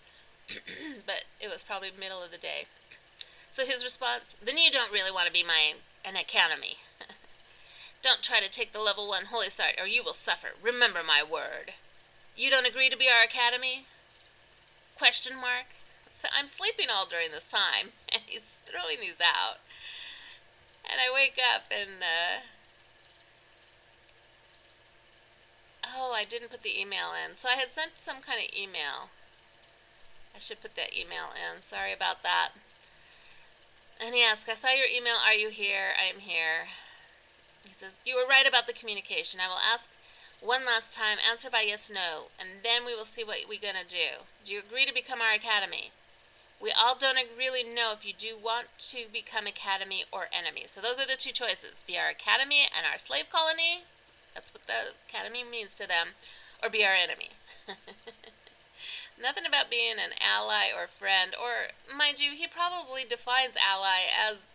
but it was probably middle of the day. So his response, then you don't really want to be an academy. Don't try to take the level 1 holy site, or you will suffer. Remember my word. You don't agree to be our academy? Question mark. So I'm sleeping all during this time, and he's throwing these out. And I wake up and... Oh, I didn't put the email in. So I had sent some kind of email. I should put that email in. Sorry about that. And he asked, I saw your email. Are you here? I am here. He says, you were right about the communication. I will ask one last time. Answer by yes, no. And then we will see what we're going to do. Do you agree to become our academy? We all don't really know if you do want to become academy or enemy. So those are the two choices. Be our academy and our slave colony. That's what the academy means to them. Or be our enemy. Nothing about being an ally or friend. Or, mind you, he probably defines ally as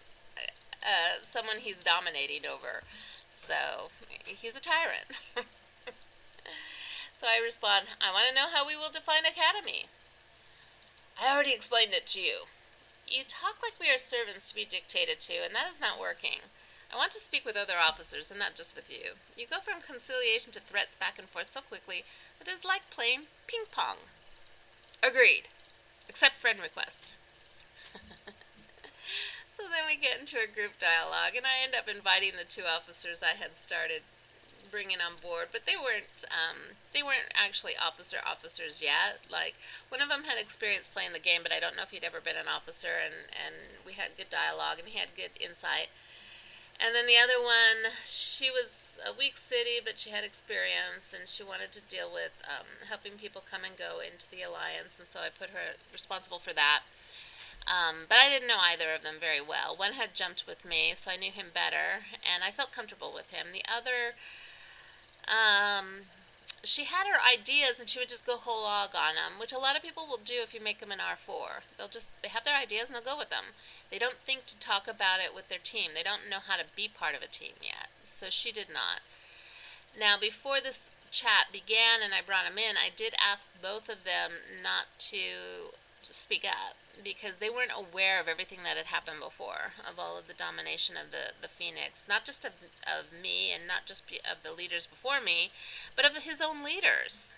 someone he's dominating over. So, he's a tyrant. So I respond, I want to know how we will define academy. I already explained it to you. You talk like we are servants to be dictated to, and that is not working. I want to speak with other officers, and not just with you. You go from conciliation to threats back and forth so quickly that it is like playing ping pong. Agreed. Accept friend request. So then we get into a group dialogue, and I end up inviting the two officers I had started bringing on board, but they weren't actually officers yet. Like, one of them had experience playing the game, but I don't know if he'd ever been an officer, and we had good dialogue, and he had good insight. And then the other one, she was a weak city, but she had experience, and she wanted to deal with helping people come and go into the alliance, and so I put her responsible for that. But I didn't know either of them very well. One had jumped with me, so I knew him better, and I felt comfortable with him. The other, she had her ideas, and she would just go whole hog on them, which a lot of people will do if you make them an R4. They have their ideas and they'll go with them. They don't think to talk about it with their team. They don't know how to be part of a team yet. So she did not. Now, before this chat began and I brought them in, I did ask both of them not to speak up because they weren't aware of everything that had happened before, of all of the domination of the Phoenix, not just of me and not just of the leaders before me, but of his own leaders.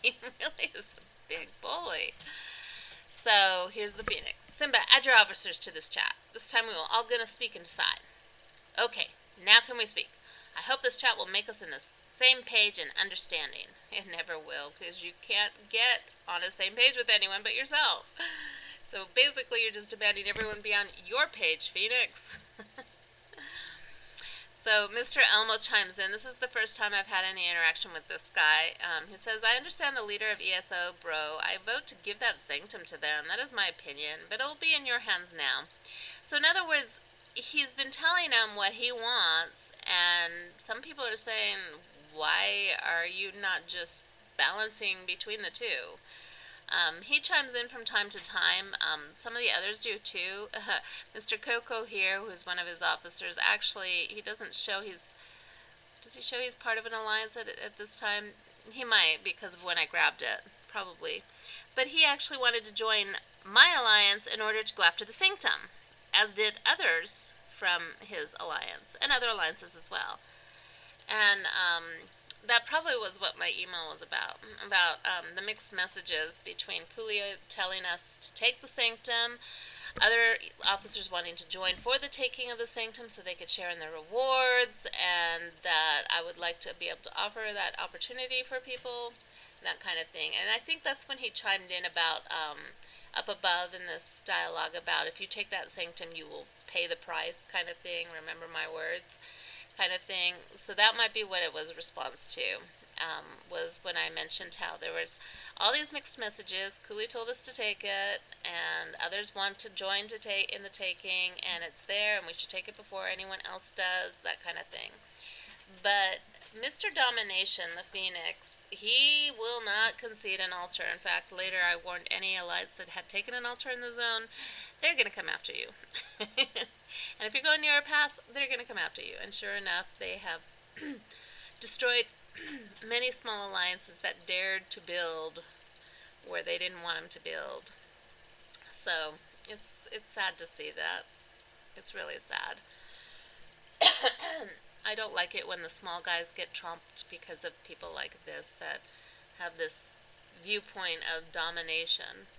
He really is a big bully. So here's the Phoenix. Simba, add your officers to this chat. This time we will all gonna speak and decide. Okay, now can we speak? I hope this chat will make us in the same page and understanding. It never will, because you can't get on the same page with anyone but yourself. So basically you're just demanding everyone be on your page, Phoenix. So Mr. Elmo chimes in. This is the first time I've had any interaction with this guy. He says, I understand the leader of ESO, bro. I vote to give that sanctum to them. That is my opinion, but it'll be in your hands now. So in other words, he's been telling them what he wants, and some people are saying, why are you not just balancing between the two? He chimes in from time to time. Some of the others do too. Mr. Coco here, who's one of his officers, actually, he doesn't show he's... Does he show he's part of an alliance at this time? He might, because of when I grabbed it, probably. But he actually wanted to join my alliance in order to go after the Sanctum, as did others from his alliance, and other alliances as well. And that probably was what my email was about the mixed messages between Coolio telling us to take the Sanctum, other officers wanting to join for the taking of the Sanctum so they could share in the rewards, and that I would like to be able to offer that opportunity for people, that kind of thing. And I think that's when he chimed in about up above in this dialogue about if you take that Sanctum you will pay the price kind of thing, remember my words kind of thing. So that might be what it was a response to, was when I mentioned how there was all these mixed messages. Cooley told us to take it, and others want to join to take in the taking, and it's there, and we should take it before anyone else does, that kind of thing. But Mr. Domination, the Phoenix, he will not concede an altar. In fact, later I warned any alliance that had taken an altar in the zone, they're going to come after you. And if you're going near a pass, they're going to come after you. And sure enough, they have destroyed many small alliances that dared to build where they didn't want them to build. So it's sad to see that. It's really sad. I don't like it when the small guys get trumped because of people like this that have this viewpoint of domination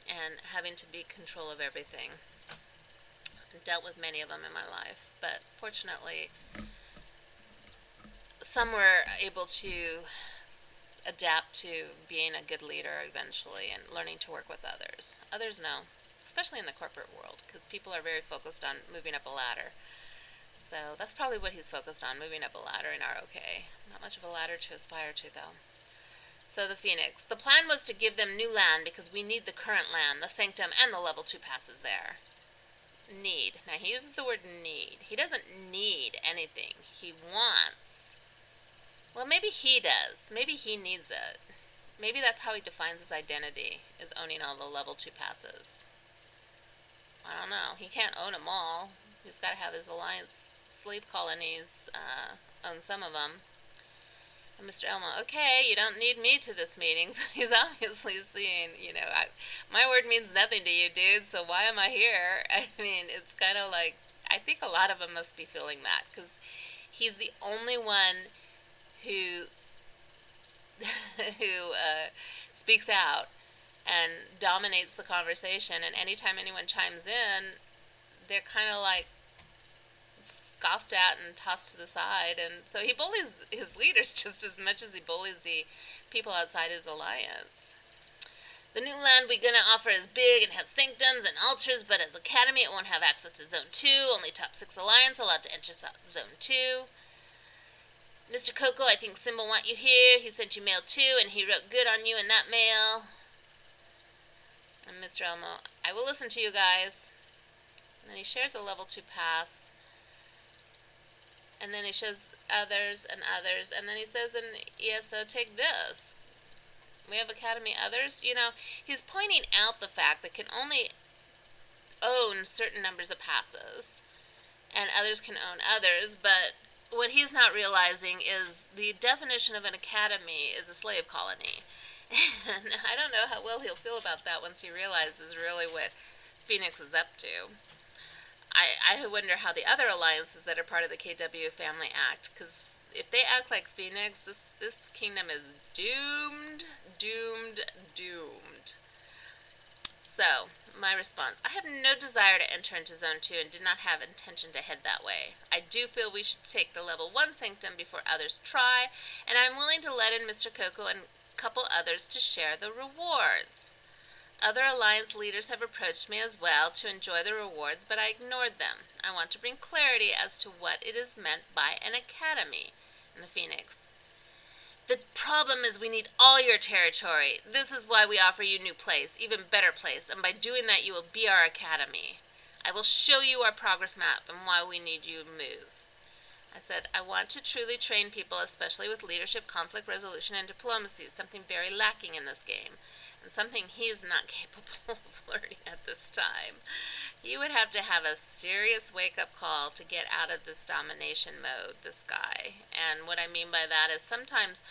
and having to be control of everything. I've dealt with many of them in my life, but fortunately some were able to adapt to being a good leader eventually and learning to work with others. Others no, especially in the corporate world, because people are very focused on moving up a ladder. So that's probably what he's focused on, moving up a ladder in ROK. Not much of a ladder to aspire to, though. So the Phoenix. The plan was to give them new land because we need the current land, the Sanctum, and the level 2 passes there. Need. Now he uses the word need. He doesn't need anything. He wants. Well, maybe he does. Maybe he needs it. Maybe that's how he defines his identity, is owning all the level 2 passes. I don't know. He can't own them all. He's got to have his alliance slave colonies own some of them. And Mr. Elmo, okay, you don't need me to this meeting. So he's obviously seeing, my word means nothing to you, dude, so why am I here? I mean, it's kind of like, I think a lot of them must be feeling that, because he's the only one who speaks out and dominates the conversation, and anytime anyone chimes in, they're kind of like scoffed at and tossed to the side, and so he bullies his leaders just as much as he bullies the people outside his alliance. The new land we're going to offer is big and has sanctums and altars, but as Academy it won't have access to Zone 2, only top 6 alliance allowed to enter Zone 2. Mr. Coco, I think Simba want you here. He sent you mail too, and he wrote good on you in that mail. And Mr. Elmo, I will listen to you guys. And then he shares a level 2 pass. And then he shows others, and then he says in ESO, take this. We have Academy others. He's pointing out the fact that can only own certain numbers of passes, and others can own others, but what he's not realizing is the definition of an academy is a slave colony. And I don't know how well he'll feel about that once he realizes really what Phoenix is up to. I wonder how the other alliances that are part of the KW family act, because if they act like Phoenix, this kingdom is doomed. So, my response, I have no desire to enter into Zone 2 and did not have intention to head that way. I do feel we should take the level 1 sanctum before others try, and I'm willing to let in Mr. Coco and a couple others to share the rewards. Other alliance leaders have approached me as well to enjoy the rewards, but I ignored them. I want to bring clarity as to what it is meant by an academy in the Phoenix. The problem is we need all your territory. This is why we offer you new place, even better place, and by doing that you will be our academy. I will show you our progress map and why we need you to move. I said, I want to truly train people, especially with leadership, conflict resolution, and diplomacy, something very lacking in this game, and something he is not capable of learning at this time. He would have to have a serious wake-up call to get out of this domination mode, this guy. And what I mean by that is sometimes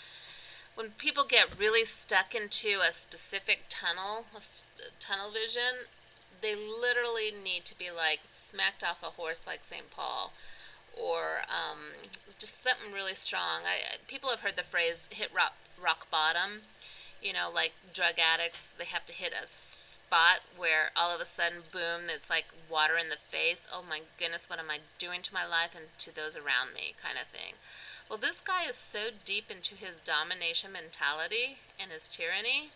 when people get really stuck into a specific tunnel vision, they literally need to be like smacked off a horse like St. Paul, or just something really strong. People have heard the phrase hit rock bottom. Like drug addicts, they have to hit a spot where all of a sudden, boom, it's like water in the face. Oh my goodness, what am I doing to my life and to those around me, kind of thing. Well, this guy is so deep into his domination mentality and his tyranny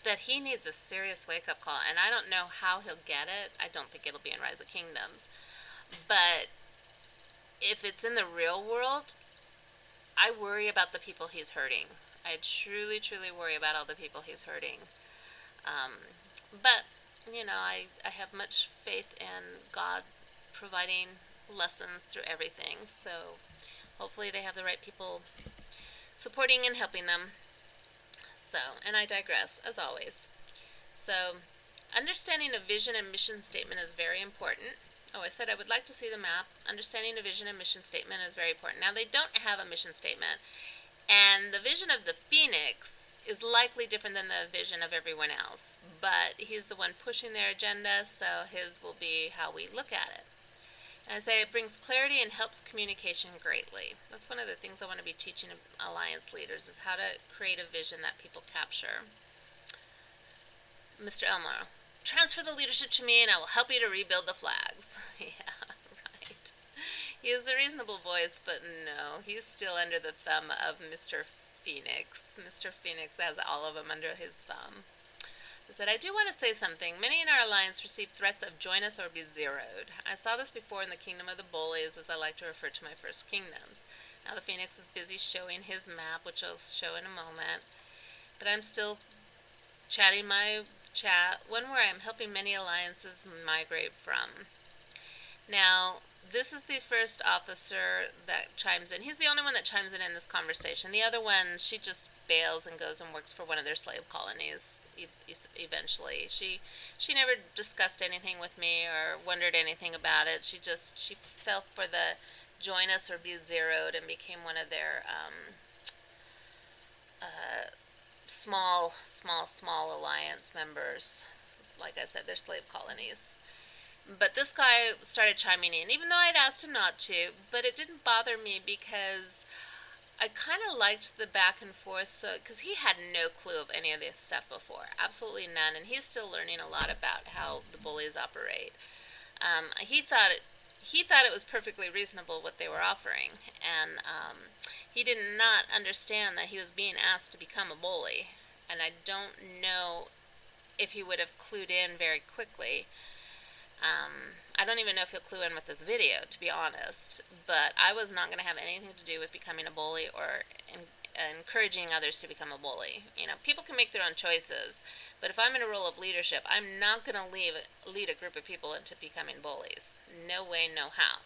that he needs a serious wake-up call. And I don't know how he'll get it. I don't think it'll be in Rise of Kingdoms. But if it's in the real world, I worry about the people he's hurting. I truly, truly worry about all the people he's hurting. But, I have much faith in God providing lessons through everything. So hopefully they have the right people supporting and helping them. So, and I digress, as always. So, understanding a vision and mission statement is very important. Oh, I said I would like to see the map. Understanding a vision and mission statement is very important. Now, they don't have a mission statement. And the vision of the Phoenix is likely different than the vision of everyone else. But he's the one pushing their agenda, so his will be how we look at it. And I say it brings clarity and helps communication greatly. That's one of the things I want to be teaching alliance leaders, is how to create a vision that people capture. Mr. Elmore, transfer the leadership to me and I will help you to rebuild the flags. Yeah, right. He has a reasonable voice, but no, he's still under the thumb of Mr. Phoenix. Mr. Phoenix has all of them under his thumb. I said, I do want to say something. Many in our alliance received threats of join us or be zeroed. I saw this before in the Kingdom of the Bullies, as I like to refer to my first kingdoms. Now the Phoenix is busy showing his map, which I'll show in a moment. but I'm still chatting my chat, one where I'm helping many alliances migrate from. Now, this is the first officer that chimes in. He's the only one that chimes in this conversation. The other one, she just bails and goes and works for one of their slave colonies. Eventually, she never discussed anything with me or wondered anything about it. She fell for the join us or be zeroed and became one of their small alliance members. Like I said, they're slave colonies. But this guy started chiming in, even though I'd asked him not to. But it didn't bother me because I kind of liked the back and forth. So, because he had no clue of any of this stuff before, absolutely none, and he's still learning a lot about how the bullies operate. He thought it was perfectly reasonable what they were offering, and he did not understand that he was being asked to become a bully. And I don't know if he would have clued in very quickly. I don't even know if he'll clue in with this video, to be honest, but I was not going to have anything to do with becoming a bully or encouraging others to become a bully. People can make their own choices, but if I'm in a role of leadership, I'm not going to lead a group of people into becoming bullies. No way, no how.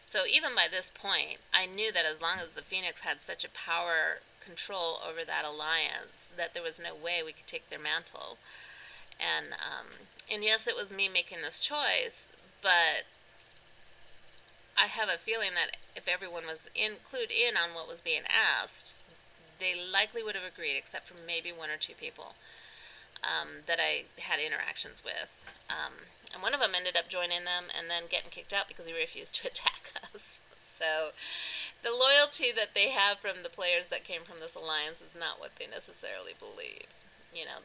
So even by this point, I knew that as long as the Phoenix had such a power control over that alliance, that there was no way we could take their mantle. And yes, it was me making this choice, but I have a feeling that if everyone was clued in on what was being asked, they likely would have agreed, except for maybe one or two people that I had interactions with. And one of them ended up joining them and then getting kicked out because he refused to attack us. So the loyalty that they have from the players that came from this alliance is not what they necessarily believe.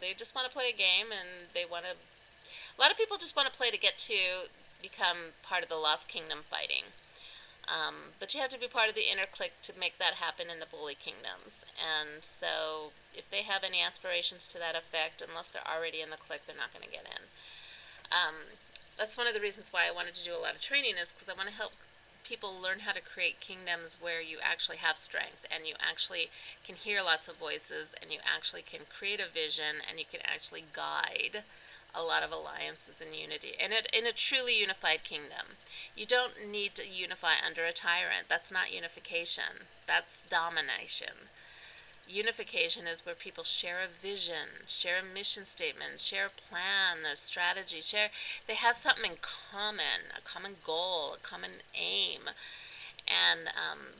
They just want to play a game, and a lot of people just want to play to get to become part of the Lost Kingdom fighting. But you have to be part of the inner clique to make that happen in the bully kingdoms. And so if they have any aspirations to that effect, unless they're already in the clique, they're not going to get in. That's one of the reasons why I wanted to do a lot of training, is because I want to help people learn how to create kingdoms where you actually have strength and you actually can hear lots of voices and you actually can create a vision and you can actually guide a lot of alliances in unity. And in a truly unified kingdom, you don't need to unify under a tyrant. That's not unification. That's domination. Unification is where people share a vision, share a mission statement, share a plan, a strategy, they have something in common, a common goal, a common aim, and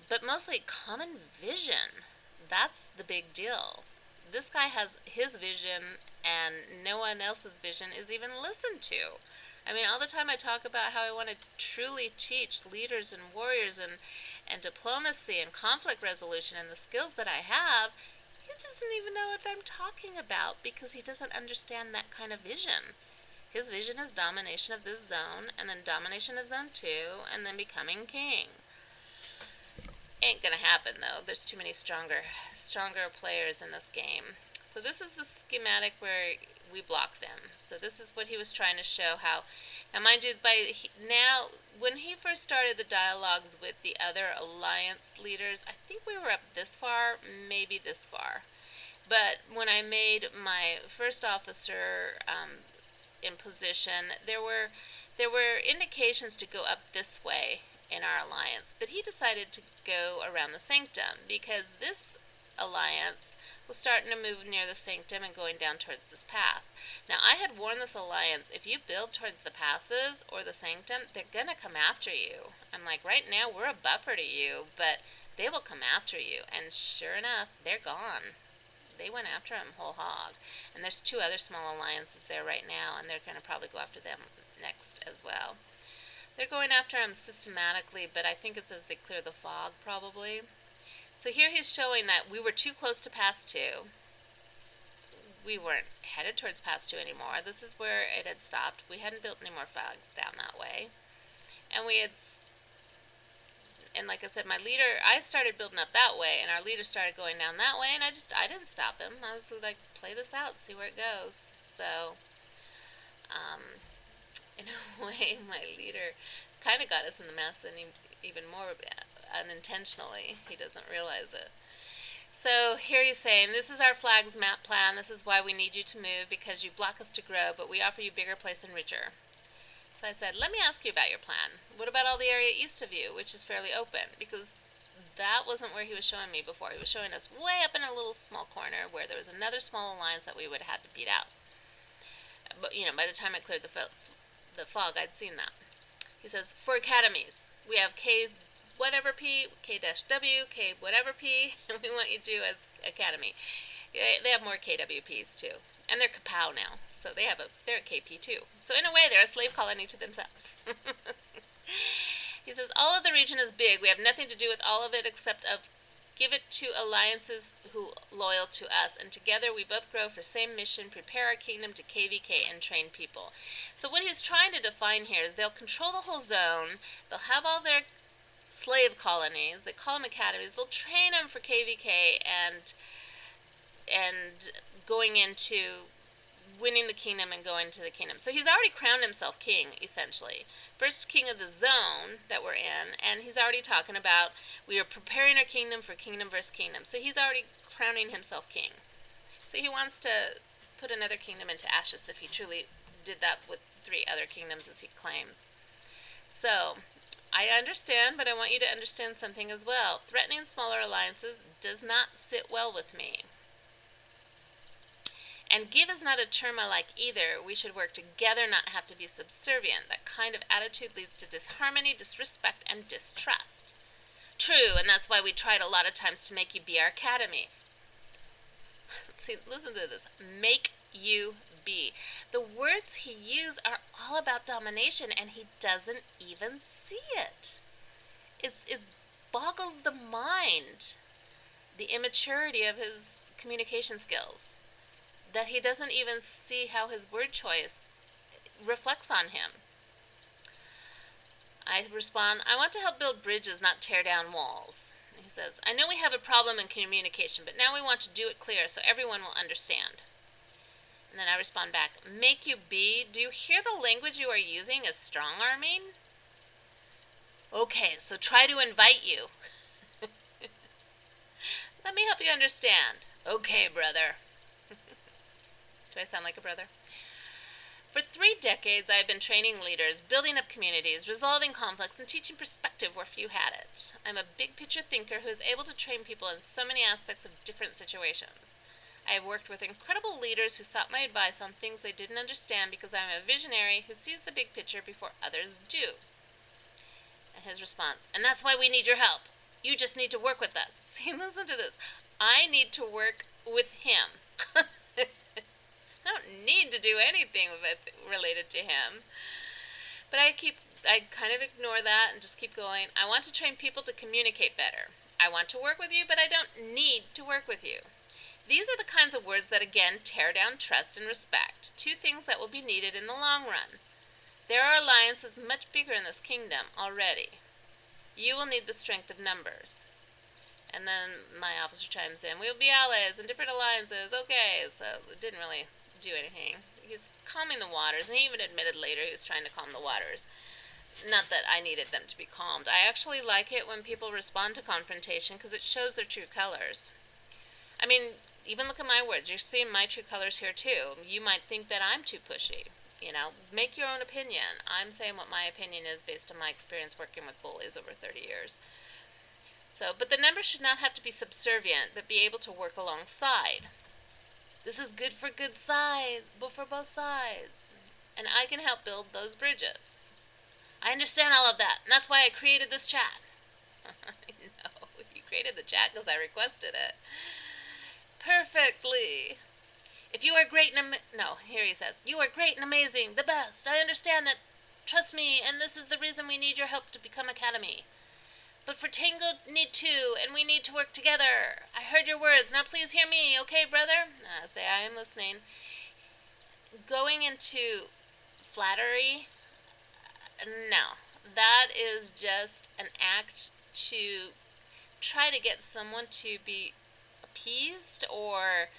but mostly common vision. That's the big deal. This guy has his vision and no one else's vision is even listened to. I mean, all the time I talk about how I want to truly teach leaders and warriors and diplomacy and conflict resolution and the skills that I have. He doesn't even know what I'm talking about because he doesn't understand that kind of vision. His vision is domination of this zone, and then domination of zone 2, and then becoming king. Ain't gonna happen, though. There's too many stronger players in this game. So this is the schematic where we block them. So this is what he was trying to show how. Now, mind you, now, when he first started the dialogues with the other alliance leaders, I think we were up this far, maybe this far. But when I made my first officer in position, there were indications to go up this way in our alliance. But he decided to go around the sanctum because this alliance was starting to move near the sanctum and going down towards this pass. Now, I had warned this alliance, if you build towards the passes or the sanctum, they're going to come after you. I'm like, right now, we're a buffer to you, but they will come after you. And sure enough, they're gone. They went after him whole hog. And there's 2 other small alliances there right now, and they're going to probably go after them next as well. They're going after him systematically, but I think it's as they clear the fog, probably. So here he's showing that we were too close to pass 2. We weren't headed towards pass 2 anymore. This is where it had stopped. We hadn't built any more flags down that way. And and like I said, my leader, I started building up that way, and our leader started going down that way, and I didn't stop him. I was like, play this out, see where it goes. So, in a way, my leader kind of got us in the mess, and even more unintentionally. He doesn't realize it. So here he's saying, this is our flag's map plan. This is why we need you to move, because you block us to grow, but we offer you bigger place and richer. So I said, let me ask you about your plan. What about all the area east of you, which is fairly open? Because that wasn't where he was showing me before. He was showing us way up in a little small corner where there was another small alliance that we would have had to beat out. But, by the time I cleared the fog, I'd seen that. He says, for academies, we have K whatever P, K-W, K whatever P, and we want you to do as academy. They have more KWPs too. And they're Kapow now, so they're a KP too. So in a way, they're a slave colony to themselves. He says, all of the region is big. We have nothing to do with all of it except of give it to alliances who loyal to us, and together we both grow for same mission, prepare our kingdom to KVK and train people. So what he's trying to define here is they'll control the whole zone, they'll have all their slave colonies, they call them academies, they'll train them for KVK and going into winning the kingdom and going to the kingdom. So he's already crowned himself king, essentially. First king of the zone that we're in, and he's already talking about we are preparing our kingdom for kingdom versus kingdom. So he's already crowning himself king. So he wants to put another kingdom into ashes if he truly did that with 3 other kingdoms as he claims. So I understand, but I want you to understand something as well. Threatening smaller alliances does not sit well with me. And give is not a term I like either. We should work together, not have to be subservient. That kind of attitude leads to disharmony, disrespect, and distrust. True, and that's why we tried a lot of times to make you be our academy. See, listen to this. Make you be. The words he used are all about domination, and he doesn't even see it. It boggles the mind, the immaturity of his communication skills, that he doesn't even see how his word choice reflects on him. I respond, I want to help build bridges, not tear down walls. He says, I know we have a problem in communication, but now we want to do it clear so everyone will understand. And then I respond back, make you be? Do you hear the language you are using as strong-arming? Okay, so try to invite you. Let me help you understand. Okay, brother. Do I sound like a brother? For 3 decades, I have been training leaders, building up communities, resolving conflicts, and teaching perspective where few had it. I'm a big-picture thinker who is able to train people in so many aspects of different situations. I have worked with incredible leaders who sought my advice on things they didn't understand because I'm a visionary who sees the big picture before others do. And his response, and that's why we need your help. You just need to work with us. See, listen to this. I need to work with him. I don't need to do anything related to him. But I kind of ignore that and just keep going. I want to train people to communicate better. I want to work with you, but I don't need to work with you. These are the kinds of words that, again, tear down trust and respect, 2 things that will be needed in the long run. There are alliances much bigger in this kingdom already. You will need the strength of numbers. And then my officer chimes in, we'll be allies in different alliances. Okay, so it didn't really do anything. He's calming the waters, and he even admitted later he was trying to calm the waters. Not that I needed them to be calmed. I actually like it when people respond to confrontation because it shows their true colors. I mean, even look at my words. You're seeing my true colors here too. You might think that I'm too pushy. Make your own opinion. I'm saying what my opinion is based on my experience working with bullies over 30 years. But the numbers should not have to be subservient, but be able to work alongside. This is good for both sides. And I can help build those bridges. I understand all of that, and that's why I created this chat. I know, you created the chat because I requested it. Perfectly. If you are great and here he says, you are great and amazing, the best. I understand that. Trust me, and this is the reason we need your help to become Academy. But for Tango need 2, and we need to work together. I heard your words. Now please hear me, okay, brother? Say I am listening. Going into flattery, no. That is just an act to try to get someone to be appeased, or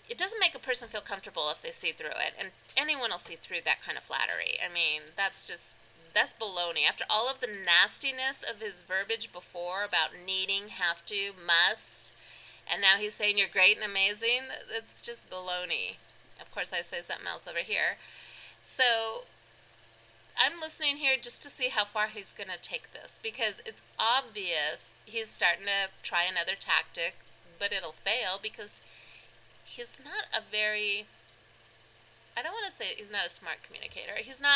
it doesn't make a person feel comfortable if they see through it. And anyone will see through that kind of flattery. I mean, that's baloney. After all of the nastiness of his verbiage before about needing, have to, must, And now he's saying you're great and amazing. It's just baloney. Of course, I say something else over here. So I'm listening here just to see how far he's going to take this, because it's obvious he's starting to try another tactic, but it'll fail because he's not a very, I don't want to say he's not a smart communicator. He's an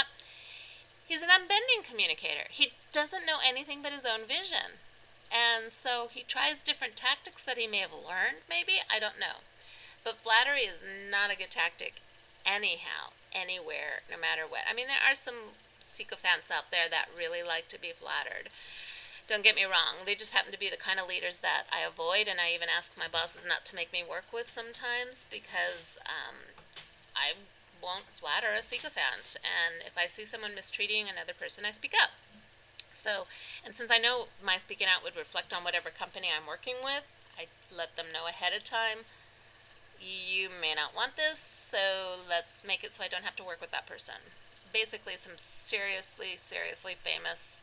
unbending communicator. He doesn't know anything but his own vision. And so he tries different tactics that he may have learned, maybe. I don't know. But flattery is not a good tactic anyhow, anywhere, no matter what. I mean, there are some sycophants out there that really like to be flattered. Don't get me wrong. They just happen to be the kind of leaders that I avoid, and I even ask my bosses not to make me work with sometimes, because I won't flatter a sycophant. And if I see someone mistreating another person, I speak up. So, and since I know my speaking out would reflect on whatever company I'm working with, I let them know ahead of time, you may not want this, so let's make it so I don't have to work with that person. Basically, some seriously, seriously famous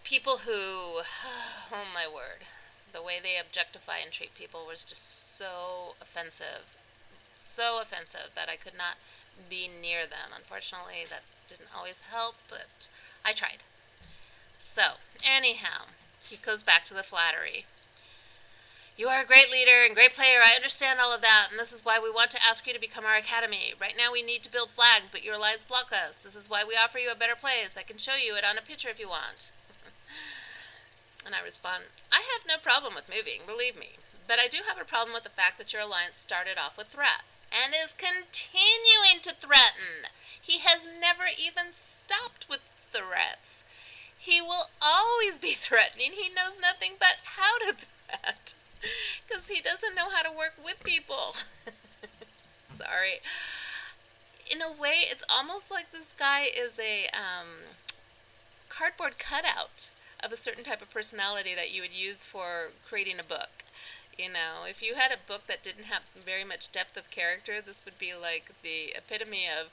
people who, oh my word, the way they objectify and treat people was just so offensive that I could not be near them. Unfortunately, that didn't always help, but I tried. So, anyhow, he goes back to the flattery. You are a great leader and great player. I understand all of that, and this is why we want to ask you to become our academy. Right now we need to build flags, but your alliance block us. This is why we offer you a better place. I can show you it on a picture if you want. And I respond, I have no problem with moving, believe me. But I do have a problem with the fact that your alliance started off with threats and is continuing to threaten. He has never even stopped with threats. He will always be threatening. He knows nothing but how to threat, because he doesn't know how to work with people. Sorry. In a way, it's almost like this guy is a cardboard cutout of a certain type of personality that you would use for creating a book. You know, if you had a book that didn't have very much depth of character, this would be like the epitome of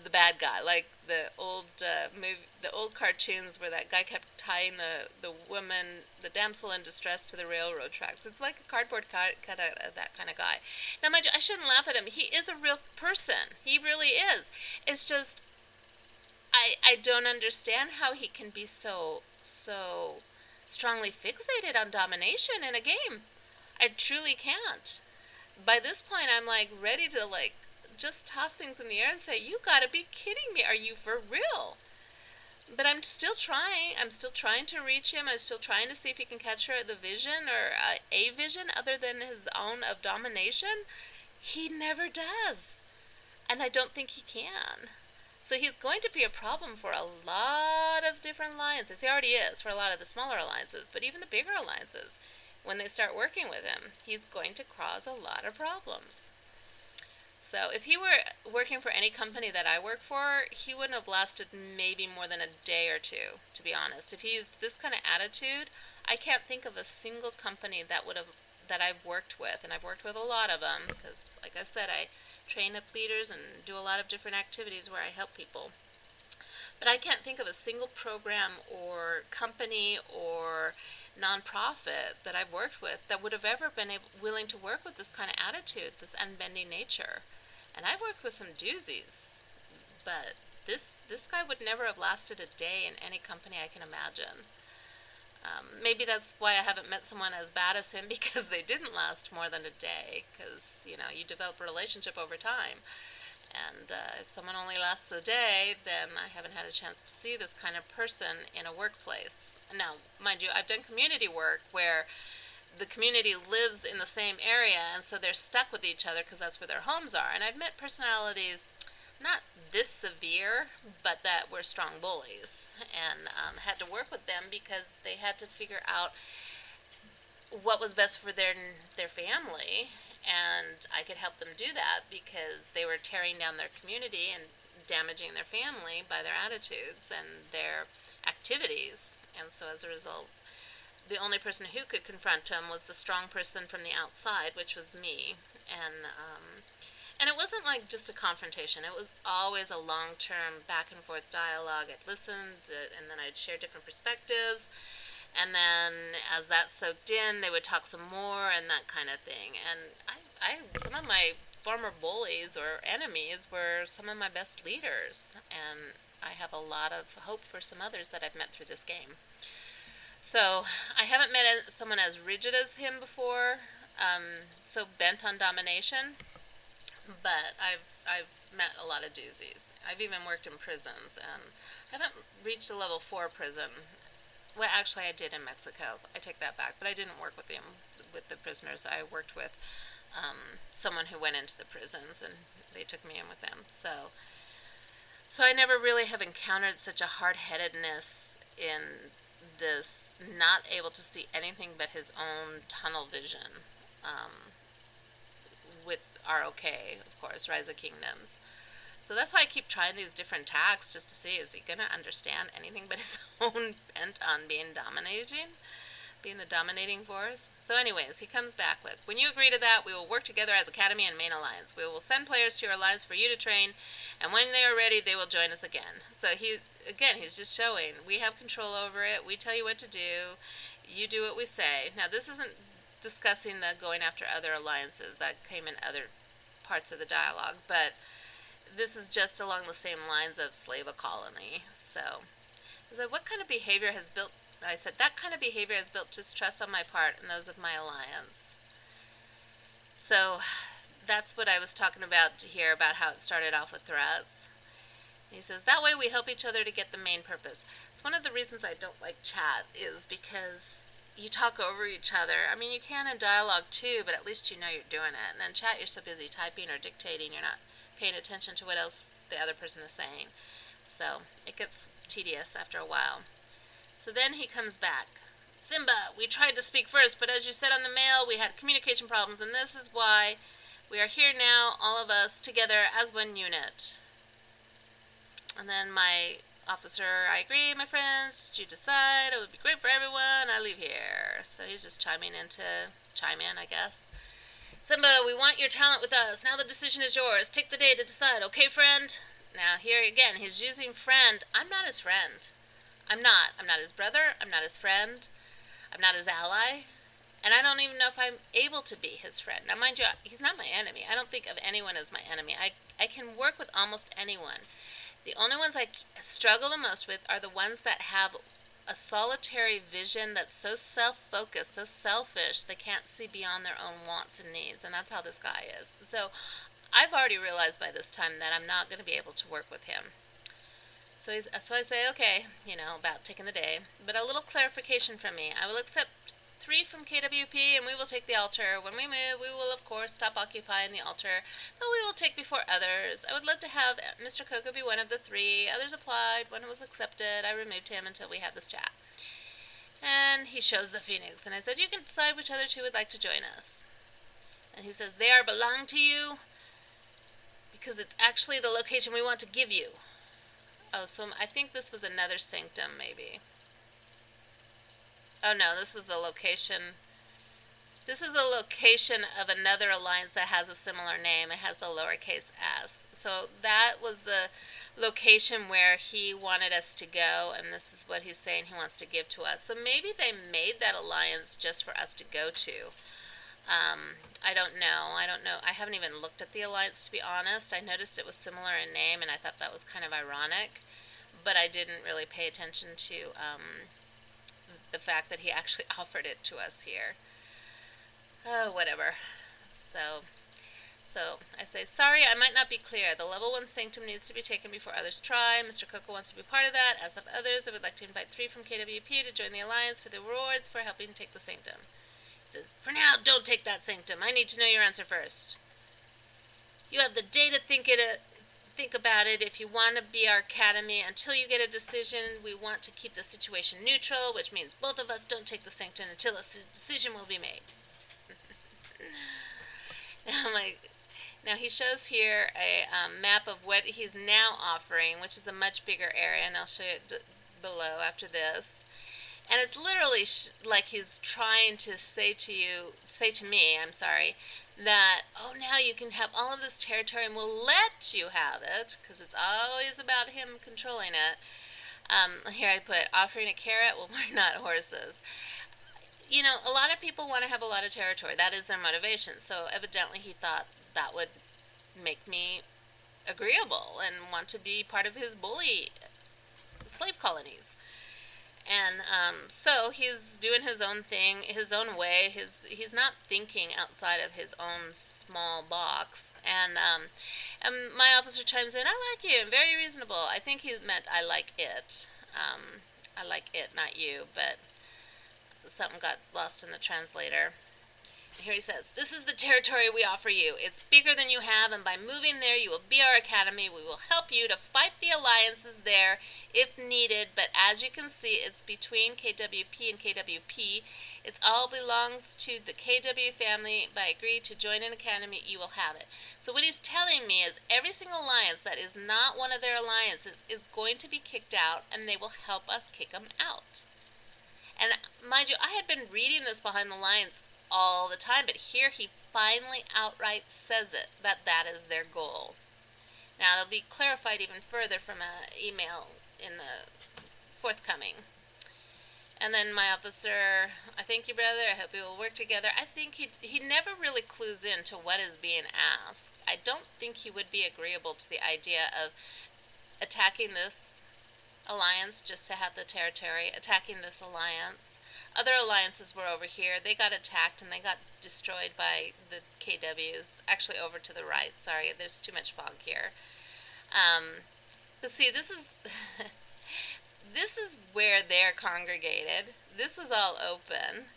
the bad guy, like the old the old cartoons where that guy kept tying the woman, the damsel in distress, to the railroad tracks. It's like a cardboard cutout of that kind of guy. Now, mind you, I shouldn't laugh at him. He is a real person. He really is. It's just I don't understand how he can be so strongly fixated on domination in a game. I truly can't. By this point, I'm like ready to like just toss things in the air and say, you gotta be kidding me. Are you for real? But I'm still trying. I'm still trying to reach him. I'm still trying to see if he can catch the vision, or a vision other than his own of domination. He never does. And I don't think he can. So he's going to be a problem for a lot of different alliances. He already is for a lot of the smaller alliances, but even the bigger alliances, when they start working with him, he's going to cause a lot of problems. So if he were working for any company that I work for, he wouldn't have lasted maybe more than a day or two, to be honest. If he used this kind of attitude, I can't think of a single company that I've worked with, and I've worked with a lot of them, because like I said, I train up leaders and do a lot of different activities where I help people. But I can't think of a single program or company or nonprofit that I've worked with that would have ever been willing to work with this kind of attitude, this unbending nature. And I've worked with some doozies, but this guy would never have lasted a day in any company I can imagine. Maybe that's why I haven't met someone as bad as him, because they didn't last more than a day, because, you know, you develop a relationship over time. And if someone only lasts a day, then I haven't had a chance to see this kind of person in a workplace. Now, mind you, I've done community work where the community lives in the same area, and so they're stuck with each other because that's where their homes are. And I've met personalities, not this severe, but that were strong bullies, and had to work with them because they had to figure out what was best for their family, and I could help them do that because they were tearing down their community and damaging their family by their attitudes and their activities. And so as a result, the only person who could confront him was the strong person from the outside, which was me. And it wasn't like just a confrontation. It was always a long-term back and forth dialogue. I'd listen, and then I'd share different perspectives. And then as that soaked in, they would talk some more and that kind of thing. And some of my former bullies or enemies were some of my best leaders. And I have a lot of hope for some others that I've met through this game. So I haven't met someone as rigid as him before, so bent on domination. But I've met a lot of doozies. I've even worked in prisons, and I haven't reached a level 4 prison. Well, actually, I did in Mexico. I take that back. But I didn't work with the prisoners. I worked with someone who went into the prisons, and they took me in with them. So I never really have encountered such a hard-headedness in this, not able to see anything but his own tunnel vision. With ROK, of course, Rise of Kingdoms. So that's why I keep trying these different tacks, just to see, is he going to understand anything but his own bent on being the dominating force? So anyways, he comes back with, when you agree to that, we will work together as Academy and Main Alliance. We will send players to your alliance for you to train, and when they are ready, they will join us again. So he's just showing, we have control over it, we tell you what to do, you do what we say. Now, this isn't discussing the going after other alliances. That came in other parts of the dialogue, but this is just along the same lines of slave a colony. So I said, what kind of behavior has built, I said, that kind of behavior has built distrust on my part and those of my alliance. So that's what I was talking about here, about how it started off with threats. He says, that way we help each other to get the main purpose. It's one of the reasons I don't like chat, is because you talk over each other. I mean, you can in dialogue too, but at least you know you're doing it. And in chat, you're so busy typing or dictating, you're not paying attention to what else the other person is saying. So it gets tedious after a while. So then he comes back. Simba, we tried to speak first, but as you said on the mail, we had communication problems, and this is why we are here now, all of us together as one unit. And then my officer, I agree, my friends, just you decide, it would be great for everyone, I leave here. So he's just chime in, I guess. Simba, we want your talent with us. Now the decision is yours. Take the day to decide, okay, friend? Now here again, he's using friend. I'm not his friend. I'm not. I'm not his brother. I'm not his friend. I'm not his ally. And I don't even know if I'm able to be his friend. Now, mind you, he's not my enemy. I don't think of anyone as my enemy. I can work with almost anyone. The only ones I struggle the most with are the ones that have a solitary vision that's so self-focused, so selfish, they can't see beyond their own wants and needs. And that's how this guy is. So I've already realized by this time that I'm not going to be able to work with him. So I say, okay, about taking the day. But a little clarification from me. I will accept 3 from KWP, and we will take the altar. When we move, we will, of course, stop occupying the altar, but we will take before others. I would love to have Mr. Coco be one of the 3. Others applied. One was accepted. I removed him until we had this chat. And he shows the phoenix, and I said, you can decide which other 2 would like to join us. And he says, they are belong to you because it's actually the location we want to give you. Oh, so I think this was another sanctum, maybe. Oh no, this was the location. This is the location of another alliance that has a similar name. It has the lowercase s. So that was the location where he wanted us to go, and this is what he's saying he wants to give to us. So maybe they made that alliance just for us to go to. I don't know. I haven't even looked at the alliance, to be honest. I noticed it was similar in name, and I thought that was kind of ironic, but I didn't really pay attention to the fact that he actually offered it to us here. Oh, whatever. So I say, sorry, I might not be clear. The level 1 sanctum needs to be taken before others try. Mr. Coco wants to be part of that. As have others, I would like to invite 3 from KWP to join the alliance for the rewards for helping take the sanctum. He says, for now, don't take that sanctum. I need to know your answer first. You have the day to think about it. If you want to be our academy, until you get a decision, we want to keep the situation neutral, which means both of us don't take the sanctum until a decision will be made. Now he shows here a map of what he's now offering, which is a much bigger area, and I'll show you it below after this. And it's literally like he's trying to say to me, that, oh, now you can have all of this territory and we'll let you have it, because it's always about him controlling it. Here I put, offering a carrot, well, we're not horses. You know, a lot of people want to have a lot of territory. That is their motivation. So evidently he thought that would make me agreeable and want to be part of his bully slave colonies. And so he's doing his own thing, his own way. He's not thinking outside of his own small box. And my officer chimes in, "I like you. Very reasonable." I think he meant I like it. I like it, not you. But something got lost in the translator. Here he says, "This is the territory we offer you. It's bigger than you have, and by moving there, you will be our academy. We will help you to fight the alliances there if needed, but as you can see, it's between KWP and KWP. It all belongs to the KW family. By agree to join an academy, you will have it." So what he's telling me is every single alliance that is not one of their alliances is going to be kicked out, and they will help us kick them out. And mind you, I had been reading this behind the lines all the time, but here he finally outright says it, that that is their goal. Now, it'll be clarified even further from an email in the forthcoming. And then my officer, "I thank you, brother. I hope we will work together." I think he never really clues in to what is being asked. I don't think he would be agreeable to the idea of attacking this alliance just to have the territory, attacking this alliance. Other alliances were over here. They got attacked and they got destroyed by the KWs. Actually, over to the right. Sorry, there's too much fog here. But see, this is this is where they're congregated. This was all open.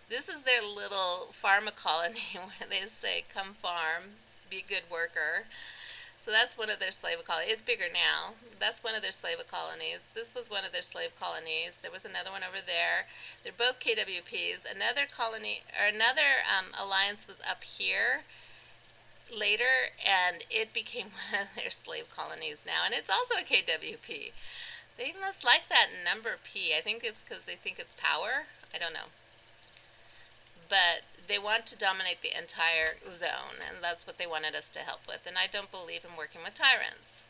This is their little farm colony where they say, "Come farm, be a good worker." So that's one of their slave colonies. It's bigger now. That's one of their slave colonies. This was one of their slave colonies. There was another one over there. They're both KWPs. Another colony or another alliance was up here later, and it became one of their slave colonies now, and it's also a KWP. They must like that number P. I think it's because they think it's power. I don't know. But they want to dominate the entire zone, and that's what they wanted us to help with. And I don't believe in working with tyrants.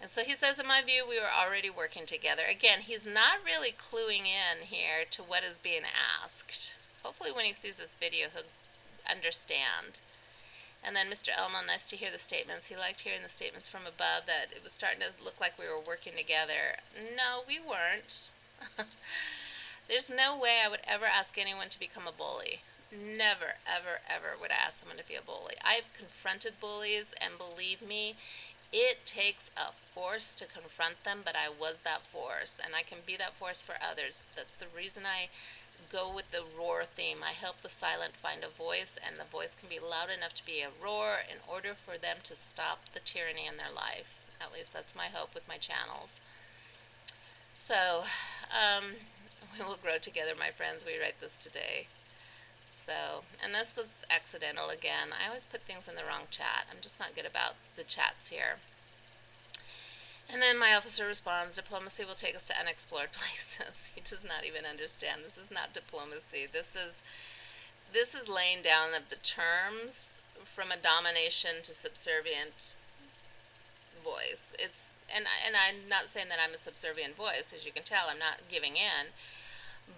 And so he says, in my view, we were already working together. Again, he's not really cluing in here to what is being asked. Hopefully when he sees this video, he'll understand. And then Mr. Elmo, nice to hear the statements. He liked hearing the statements from above that it was starting to look like we were working together. No, we weren't. There's no way I would ever ask anyone to become a bully. Never, ever, ever would I ask someone to be a bully. I've confronted bullies, and believe me, it takes a force to confront them, but I was that force, and I can be that force for others. That's the reason I go with the roar theme. I help the silent find a voice, and the voice can be loud enough to be a roar in order for them to stop the tyranny in their life. At least that's my hope with my channels. So, we will grow together, my friends. We write this today. So, and this was accidental again. I always put things in the wrong chat. I'm just not good about the chats here. And then my officer responds, "Diplomacy will take us to unexplored places." He does not even understand. This is not diplomacy. This is laying down of the terms from a domination to subservient voice. And I'm not saying that I'm a subservient voice. As you can tell, I'm not giving in.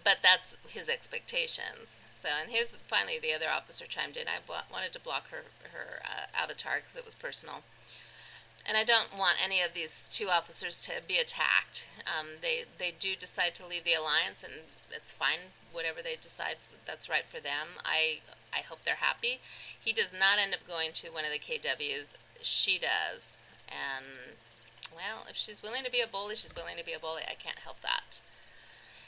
But that's his expectations. So, and here's finally the other officer chimed in. I wanted to block her avatar because it was personal. And I don't want any of these two officers to be attacked. They do decide to leave the alliance, and it's fine. Whatever they decide, that's right for them. I hope they're happy. He does not end up going to one of the KWs. She does. And, well, if she's willing to be a bully, she's willing to be a bully. I can't help that.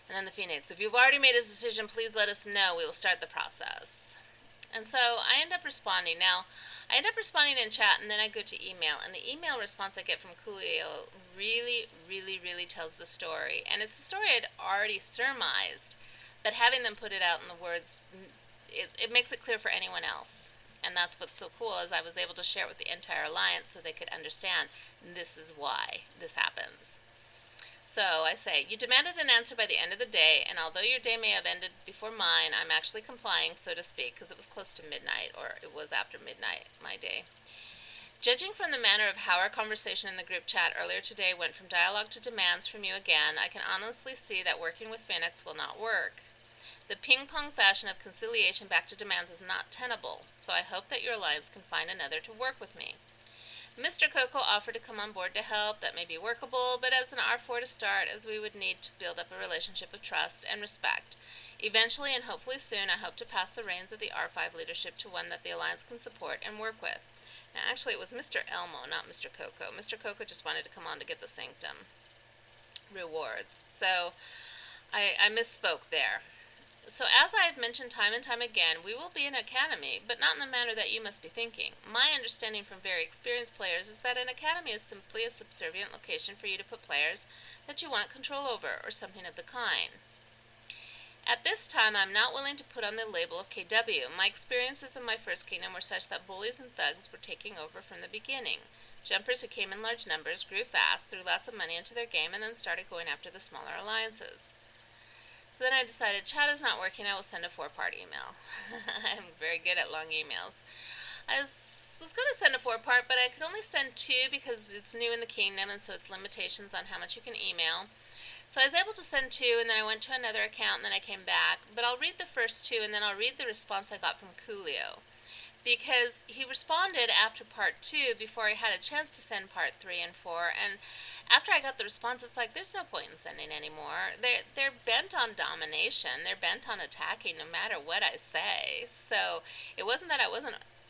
And then the Phoenix, "If you've already made a decision, please let us know. We will start the process." And so I end up responding. Now, I end up responding in chat, and then I go to email. And the email response I get from Coolio really, really, really tells the story. And it's the story I'd already surmised, but having them put it out in the words, it makes it clear for anyone else. And that's what's so cool, is I was able to share it with the entire alliance so they could understand this is why this happens. So I say, "You demanded an answer by the end of the day, and although your day may have ended before mine, I'm actually complying, so to speak," because it was close to midnight, or it was after midnight, my day. Judging from the manner of how our conversation in the group chat earlier today went from dialogue to demands from you again, I can honestly see that working with Phoenix will not work. The ping-pong fashion of conciliation back to demands is not tenable, so I hope that your alliance can find another to work with me. Mr. Coco offered to come on board to help. That may be workable, but as an R4 to start, as we would need to build up a relationship of trust and respect. Eventually, and hopefully soon, I hope to pass the reins of the R5 leadership to one that the Alliance can support and work with. Now, actually, it was Mr. Elmo, not Mr. Coco. Mr. Coco just wanted to come on to get the Sanctum rewards. So, I misspoke there. So as I have mentioned time and time again, we will be an academy, but not in the manner that you must be thinking. My understanding from very experienced players is that an academy is simply a subservient location for you to put players that you want control over, or something of the kind. At this time, I'm not willing to put on the label of KW. My experiences in my first kingdom were such that bullies and thugs were taking over from the beginning. Jumpers who came in large numbers grew fast, threw lots of money into their game, and then started going after the smaller alliances. So then I decided, chat is not working, I will send a 4-part email. I'm very good at long emails. I was going to send a 4-part, but I could only send 2 because it's new in the kingdom, and so it's limitations on how much you can email. So I was able to send 2, and then I went to another account, and then I came back. But I'll read the first 2, and then I'll read the response I got from Coolio. Because he responded after part 2 before I had a chance to send part 3 and 4, and after I got the response, it's like, there's no point in sending anymore. They're bent on domination. They're bent on attacking no matter what I say. So it wasn't that I was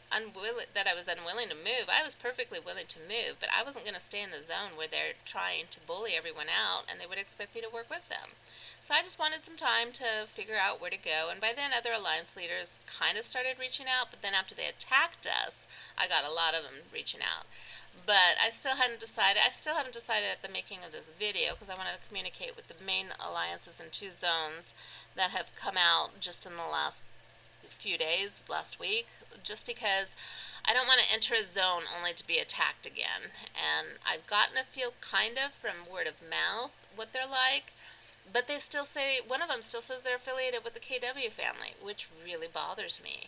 unwilling to move. I was perfectly willing to move, but I wasn't going to stay in the zone where they're trying to bully everyone out, and they would expect me to work with them. So I just wanted some time to figure out where to go, and by then other alliance leaders kind of started reaching out, but then after they attacked us, I got a lot of them reaching out. But I still haven't decided at the making of this video, because I wanted to communicate with the main alliances in 2 zones that have come out just in the last few days, last week, just because I don't want to enter a zone only to be attacked again. And I've gotten a feel kind of from word of mouth what they're like, but they still say, one of them still says they're affiliated with the KW family, which really bothers me.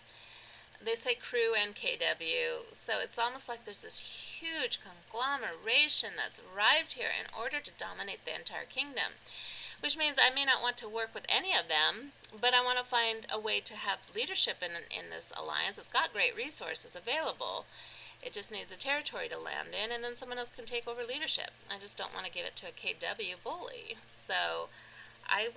They say crew and KW, so it's almost like there's this huge conglomeration that's arrived here in order to dominate the entire kingdom, which means I may not want to work with any of them, but I want to find a way to have leadership in this alliance. It's got great resources available. It just needs a territory to land in, and then someone else can take over leadership. I just don't want to give it to a KW bully. So I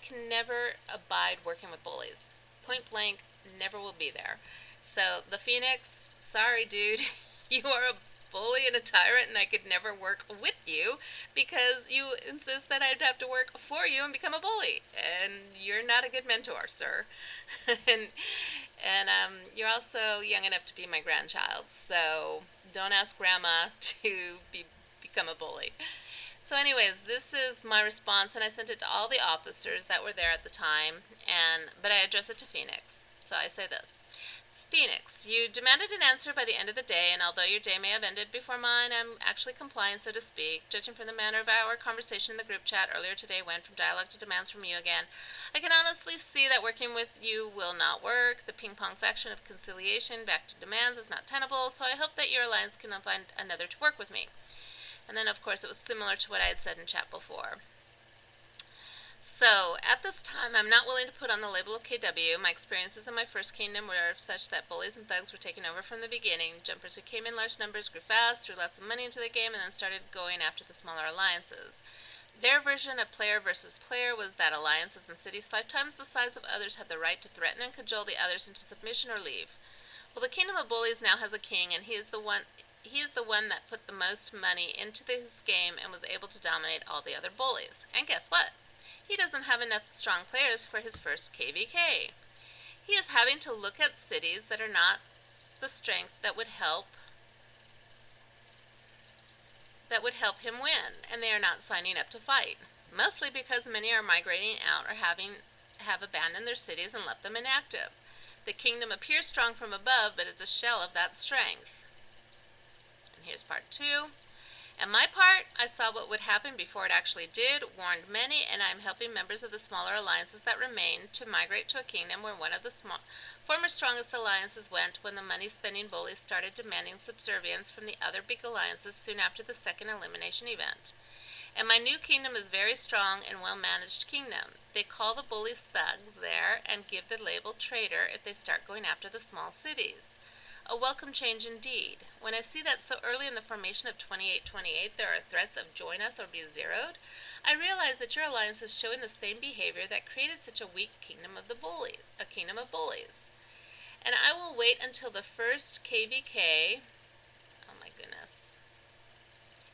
can never abide working with bullies. Point blank, never will be there. So the Phoenix, sorry dude, you are a bully and a tyrant, and I could never work with you because you insist that I'd have to work for you and become a bully, and you're not a good mentor, sir. and you're also young enough to be my grandchild, so don't ask grandma to become a bully. So anyways, this is my response, and I sent it to all the officers that were there at the time, but I address it to Phoenix. So I say this. Phoenix, you demanded an answer by the end of the day, and although your day may have ended before mine, I'm actually compliant, so to speak. Judging from the manner of our conversation in the group chat earlier today went from dialogue to demands from you again, I can honestly see that working with you will not work. The ping-pong faction of conciliation back to demands is not tenable, so I hope that your alliance can find another to work with me. And then, of course, it was similar to what I had said in chat before. So, at this time, I'm not willing to put on the label of KW. My experiences in my first kingdom were such that bullies and thugs were taken over from the beginning. Jumpers who came in large numbers grew fast, threw lots of money into the game, and then started going after the smaller alliances. Their version of player versus player was that alliances in cities 5 times the size of others had the right to threaten and cajole the others into submission or leave. Well, the kingdom of bullies now has a king, and he is the one that put the most money into his game and was able to dominate all the other bullies. And guess what? He doesn't have enough strong players for his first KVK. He is having to look at cities that are not the strength that would help him win, and they are not signing up to fight. Mostly because many are migrating out or have abandoned their cities and left them inactive. The kingdom appears strong from above, but is a shell of that strength. And here's part 2. And my part, I saw what would happen before it actually did, warned many, and I am helping members of the smaller alliances that remain to migrate to a kingdom where one of the former strongest alliances went when the money-spending bullies started demanding subservience from the other big alliances soon after the second elimination event. And my new kingdom is very strong and well-managed kingdom. They call the bullies thugs there and give the label traitor if they start going after the small cities. A welcome change indeed. When I see that so early in the formation of 2828 there are threats of join us or be zeroed, I realize that your alliance is showing the same behavior that created such a weak kingdom of a kingdom of bullies. And I will wait until the first KVK, oh my goodness,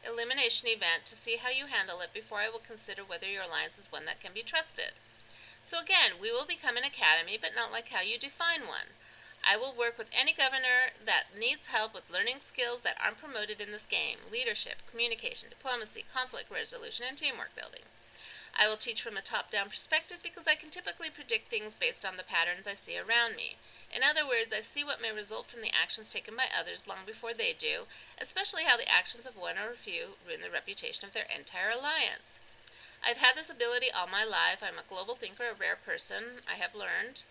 elimination event to see how you handle it before I will consider whether your alliance is one that can be trusted. So again, we will become an academy, but not like how you define one. I will work with any governor that needs help with learning skills that aren't promoted in this game: leadership, communication, diplomacy, conflict resolution, and teamwork building. I will teach from a top-down perspective because I can typically predict things based on the patterns I see around me. In other words, I see what may result from the actions taken by others long before they do, especially how the actions of one or a few ruin the reputation of their entire alliance. I've had this ability all my life. I'm a global thinker, a rare person, I have learned,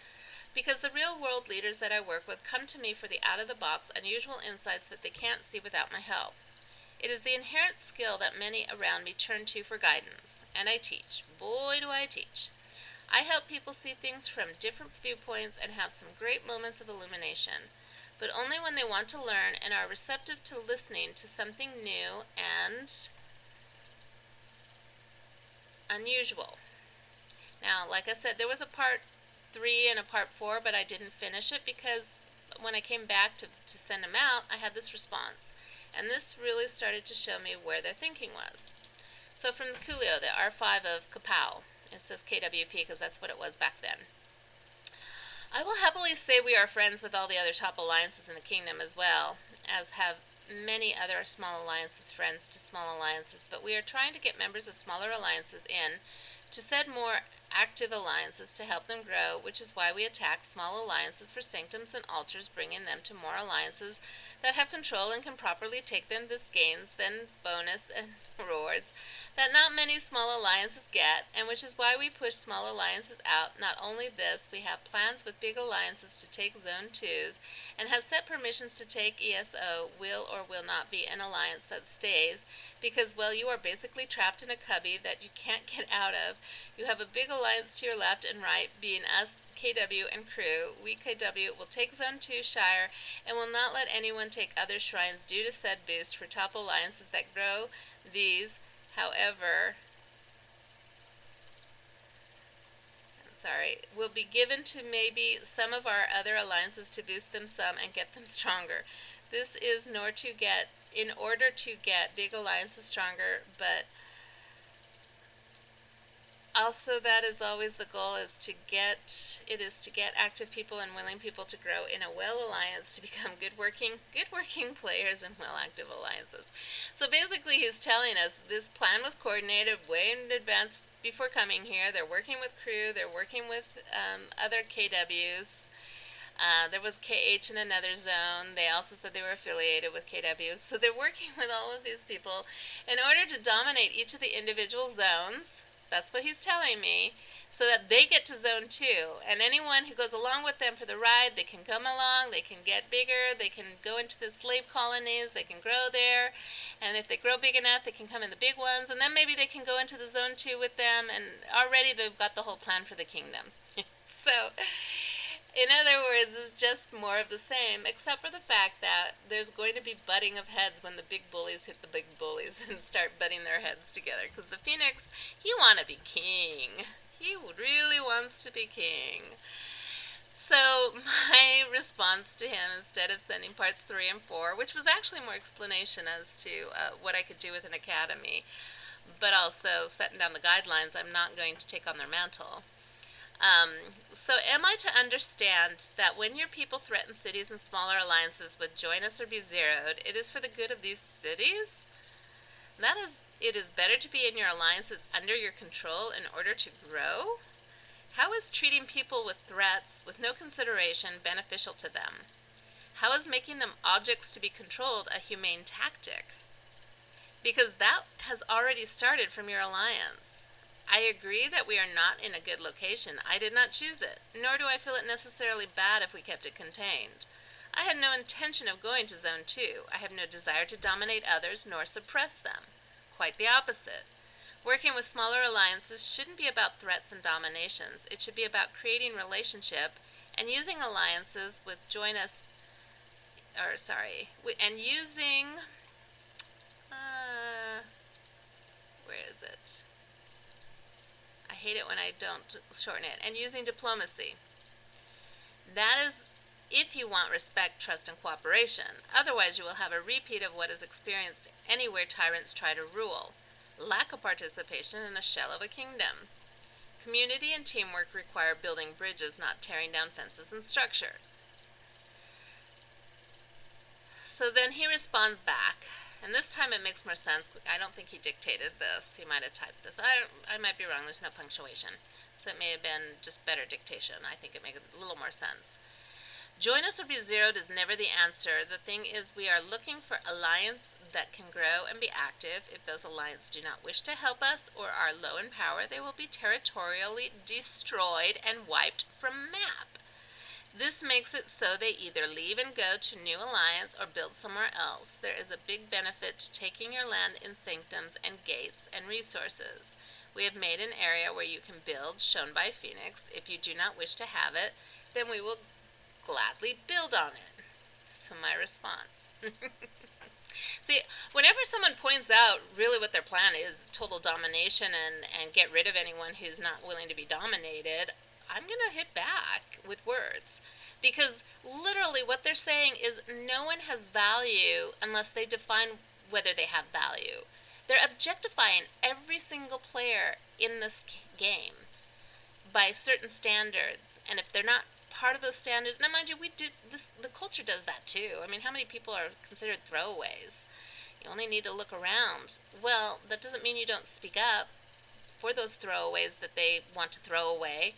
because the real-world leaders that I work with come to me for the out-of-the-box, unusual insights that they can't see without my help. It is the inherent skill that many around me turn to for guidance, and I teach. Boy, do I teach. I help people see things from different viewpoints and have some great moments of illumination, but only when they want to learn and are receptive to listening to something new and unusual. Now, like I said, there was a part 3 and a part 4, but I didn't finish it because when I came back to send them out, I had this response. And this really started to show me where their thinking was. So from the Coolio, the R5 of Kapow, it says KWP because that's what it was back then. I will happily say we are friends with all the other top alliances in the kingdom as well, as have many other small alliances friends to small alliances, but we are trying to get members of smaller alliances in to set more active alliances to help them grow, which is why we attack small alliances for sanctums and altars, bringing them to more alliances that have control and can properly take them this gains, then bonus and rewards that not many small alliances get, and which is why we push small alliances out. Not only this, we have plans with big alliances to take Zone 2s and have set permissions to take ESO, will or will not be an alliance that stays, because, well, you are basically trapped in a cubby that you can't get out of. You have a big alliance to your left and right, being us, KW, and crew. We, KW, will take Zone 2 Shire and will not let anyone take other shrines due to said boost for top alliances that grow these. However, will be given to maybe some of our other alliances to boost them some and get them stronger. This is in order to get big alliances stronger, but also that is always the goal, is to get active people and willing people to grow in a well alliance to become good working players in well active alliances. So basically he's telling us this plan was coordinated way in advance before coming here. They're working with crew, they're working with other KWs. There was KH in another zone. They also said they were affiliated with KW. So they're working with all of these people in order to dominate each of the individual zones. That's what he's telling me, so that they get to Zone 2. And anyone who goes along with them for the ride, they can come along, they can get bigger, they can go into the slave colonies, they can grow there. And if they grow big enough, they can come in the big ones. And then maybe they can go into the Zone 2 with them. And already they've got the whole plan for the kingdom. So, in other words, it's just more of the same, except for the fact that there's going to be butting of heads when the big bullies hit the big bullies and start butting their heads together. Because the Phoenix, he want to be king. He really wants to be king. So my response to him, instead of sending parts 3 and 4, which was actually more explanation as to what I could do with an academy, but also setting down the guidelines, I'm not going to take on their mantle. So am I to understand that when your people threaten cities and smaller alliances with join us or be zeroed, it is for the good of these cities? That is, it is better to be in your alliances under your control in order to grow? How is treating people with threats with no consideration beneficial to them? How is making them objects to be controlled a humane tactic? because that has already started from your alliance. I agree that we are not in a good location. I did not choose it, nor do I feel it necessarily bad if we kept it contained. I had no intention of going to Zone 2. I have no desire to dominate others nor suppress them. Quite the opposite. Working with smaller alliances shouldn't be about threats and dominations. It should be about creating relationship and using alliances with and using, where is it? I hate it when I don't shorten it. And using diplomacy. That is if you want respect, trust, and cooperation. Otherwise, you will have a repeat of what is experienced anywhere tyrants try to rule. Lack of participation in a shell of a kingdom. Community and teamwork require building bridges, not tearing down fences and structures. So then he responds back, and this time it makes more sense. I don't think he dictated this. He might have typed this. I might be wrong. There's no punctuation. So it may have been just better dictation. I think it makes a little more sense. Join us or be zeroed is never the answer. The thing is, we are looking for alliance that can grow and be active. If those alliances do not wish to help us or are low in power, they will be territorially destroyed and wiped from map. This makes it so they either leave and go to new alliance or build somewhere else. There is a big benefit to taking your land in sanctums and gates and resources. We have made an area where you can build, shown by Phoenix. If you do not wish to have it, then we will gladly build on it. So my response. See, whenever someone points out really what their plan is, total domination and get rid of anyone who's not willing to be dominated, I'm going to hit back with words. Because literally what they're saying is no one has value unless they define whether they have value. They're objectifying every single player in this game by certain standards. And if they're not part of those standards, now mind you, we do this, the culture does that too. I mean, how many people are considered throwaways? You only need to look around. Well, that doesn't mean you don't speak up for those throwaways that they want to throw away.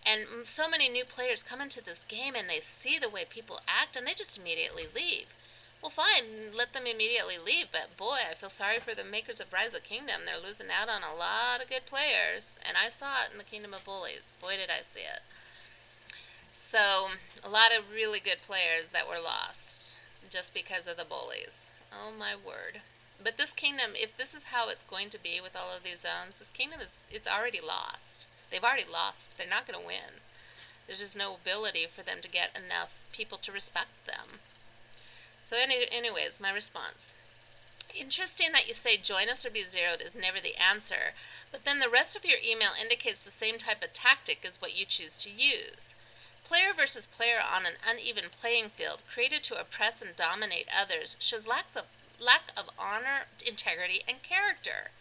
And so many new players come into this game and they see the way people act and they just immediately leave. Well, fine, let them immediately leave, but boy, I feel sorry for the makers of Rise of Kingdom. They're losing out on a lot of good players, and I saw it in the Kingdom of Bullies. Boy, did I see it. So, a lot of really good players that were lost just because of the bullies. Oh my word. But this kingdom, if this is how it's going to be with all of these zones, this kingdom it's already lost. They've already lost. They're not going to win. There's just no ability for them to get enough people to respect them. So anyways, my response. Interesting that you say join us or be zeroed is never the answer, but then the rest of your email indicates the same type of tactic as what you choose to use. Player versus player on an uneven playing field created to oppress and dominate others shows lack of honor, integrity, and character.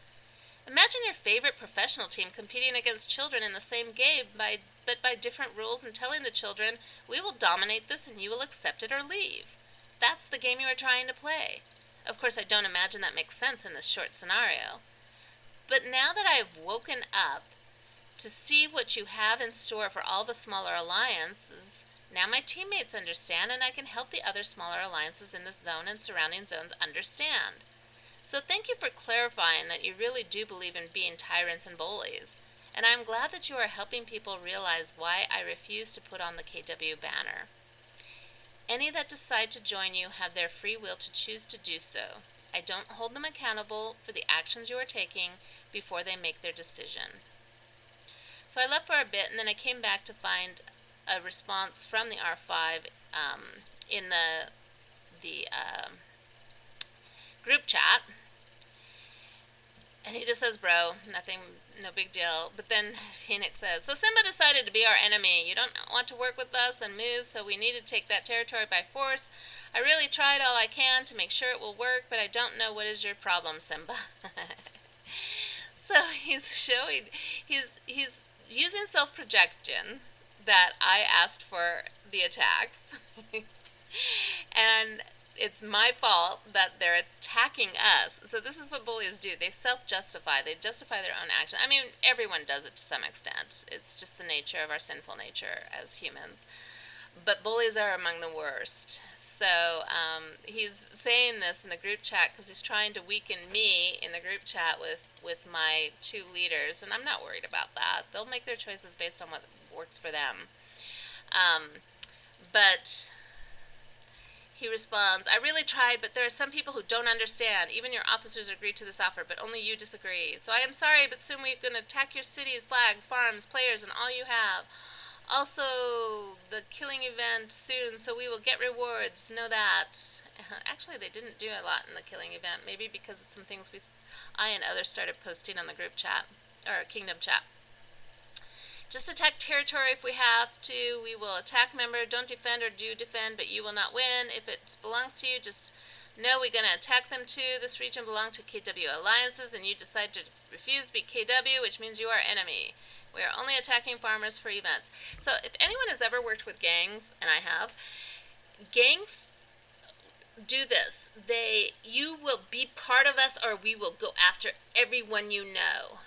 Imagine your favorite professional team competing against children in the same game, but by different rules and telling the children, we will dominate this and you will accept it or leave. That's the game you are trying to play. Of course, I don't imagine that makes sense in this short scenario. But now that I have woken up to see what you have in store for all the smaller alliances, now my teammates understand and I can help the other smaller alliances in this zone and surrounding zones understand. So thank you for clarifying that you really do believe in being tyrants and bullies. And I'm glad that you are helping people realize why I refuse to put on the KW banner. Any that decide to join you have their free will to choose to do so. I don't hold them accountable for the actions you are taking before they make their decision. So I left for a bit and then I came back to find a response from the R5 in the group chat. And he just says, bro, nothing, no big deal. But then Phoenix says, so Simba decided to be our enemy. You don't want to work with us and move, so we need to take that territory by force. I really tried all I can to make sure it will work, but I don't know what is your problem, Simba. So he's using self-projection that I asked for the attacks. And it's my fault that they're attacking us. So this is what bullies do. They self-justify. They justify their own action. I mean, everyone does it to some extent. It's just the nature of our sinful nature as humans. but bullies are among the worst. So he's saying this in the group chat because he's trying to weaken me in the group chat with my two leaders, and I'm not worried about that. They'll make their choices based on what works for them. But he responds, I really tried, but there are some people who don't understand. Even your officers agreed to this offer, but only you disagree. So I am sorry, but soon we're going to attack your cities, flags, farms, players, and all you have. Also, the killing event soon, so we will get rewards. Know that. Actually, they didn't do a lot in the killing event. Maybe because of some things I and others started posting on the group chat, or Kingdom chat. Just attack territory if we have to. We will attack member. Don't defend or do defend, but you will not win. If it belongs to you, just know we're going to attack them too. This region belongs to KW alliances, and you decide to refuse to be KW, which means you are enemy. We are only attacking farmers for events. So if anyone has ever worked with gangs, and I have, gangs do this. You will be part of us, or we will go after everyone you know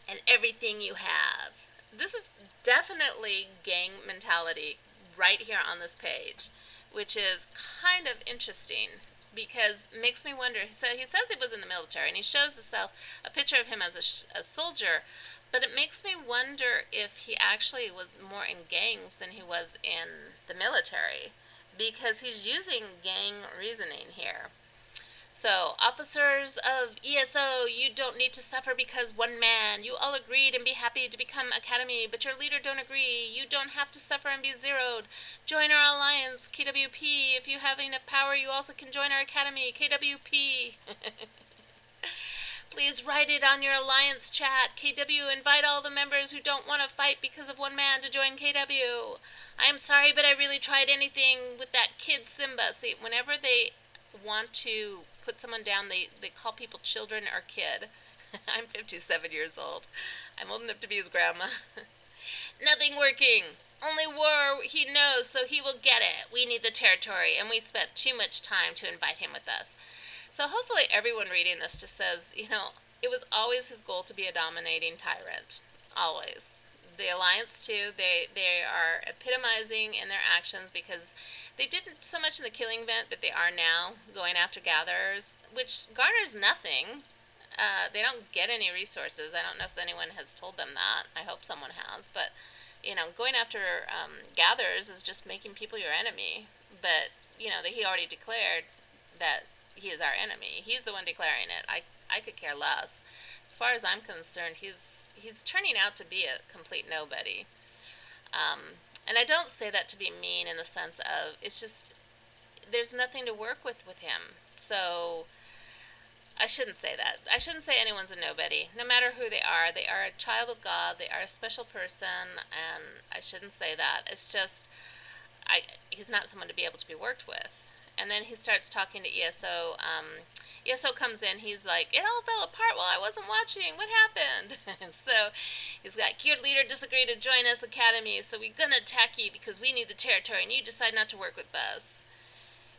and everything you have. This is definitely gang mentality right here on this page, which is kind of interesting because it makes me wonder. So he says he was in the military, and he shows himself a picture of him as a soldier, but it makes me wonder if he actually was more in gangs than he was in the military, because he's using gang reasoning here. So, officers of ESO, you don't need to suffer because one man. You all agreed and be happy to become Academy, but your leader don't agree. You don't have to suffer and be zeroed. Join our alliance, KWP. If you have enough power, you also can join our Academy, KWP. Please write it on your alliance chat. KW, invite all the members who don't want to fight because of one man to join KW. I am sorry, but I really tried anything with that kid Simba. See, whenever they want to put someone down, they call people children or kid. I'm 57 years old. I'm old enough to be his grandma. Nothing working. Only war he knows, so he will get it. We need the territory, and we spent too much time to invite him with us. So hopefully everyone reading this just says, it was always his goal to be a dominating tyrant. Always. The Alliance, too, they are epitomizing in their actions because they didn't so much in the killing event, but they are now going after gatherers, which garners nothing. They don't get any resources. I don't know if anyone has told them that. I hope someone has. But, going after gatherers is just making people your enemy. But, he already declared that he is our enemy. He's the one declaring it. I could care less. As far as I'm concerned, he's turning out to be a complete nobody. And I don't say that to be mean in the sense of, it's just, there's nothing to work with him. So I shouldn't say that. I shouldn't say anyone's a nobody. No matter who they are a child of God, they are a special person, and I shouldn't say that. It's just, he's not someone to be able to be worked with. And then he starts talking to ESO. ESO comes in, he's like, it all fell apart while I wasn't watching. What happened? So he's like, your leader disagreed to join us Academy, so we're going to attack you because we need the territory and you decide not to work with us.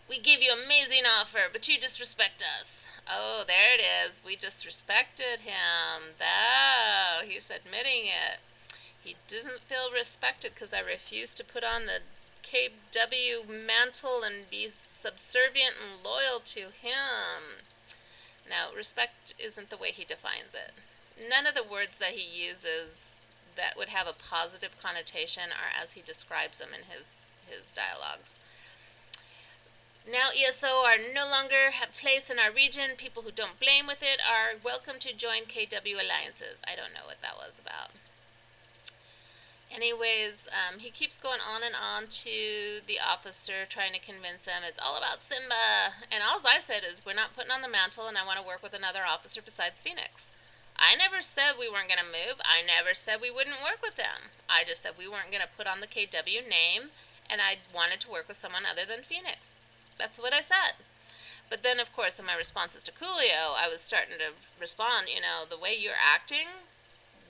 We give you an amazing offer, but you disrespect us. Oh, there it is. We disrespected him. He's admitting it. He doesn't feel respected because I refuse to put on the KW mantle and be subservient and loyal to him. Now, respect isn't the way he defines it. None of the words that he uses that would have a positive connotation are as he describes them in his dialogues. Now ESO are no longer have place in our region. People who don't blame with it are welcome to join KW alliances. I don't know what that was about. Anyways, he keeps going on and on to the officer, trying to convince him it's all about Simba. And all I said is, we're not putting on the mantle, and I want to work with another officer besides Phoenix. I never said we weren't going to move. I never said we wouldn't work with them. I just said we weren't going to put on the KW name, and I wanted to work with someone other than Phoenix. That's what I said. But then, of course, in my responses to Coolio, I was starting to respond, the way you're acting,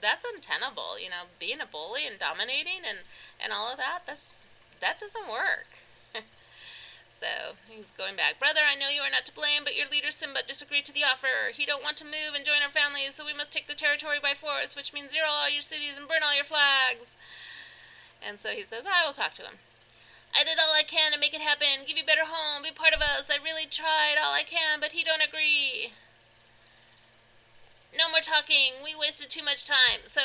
that's untenable. Being a bully and dominating and all of that, that doesn't work. So he's going back. Brother, I know you are not to blame, but your leader Simba disagreed to the offer. He don't want to move and join our families, so we must take the territory by force, which means zero all your cities and burn all your flags. And so he says, I will talk to him. I did all I can to make it happen. Give you a better home. Be part of us. I really tried all I can, but he don't agree. No more talking. We wasted too much time. So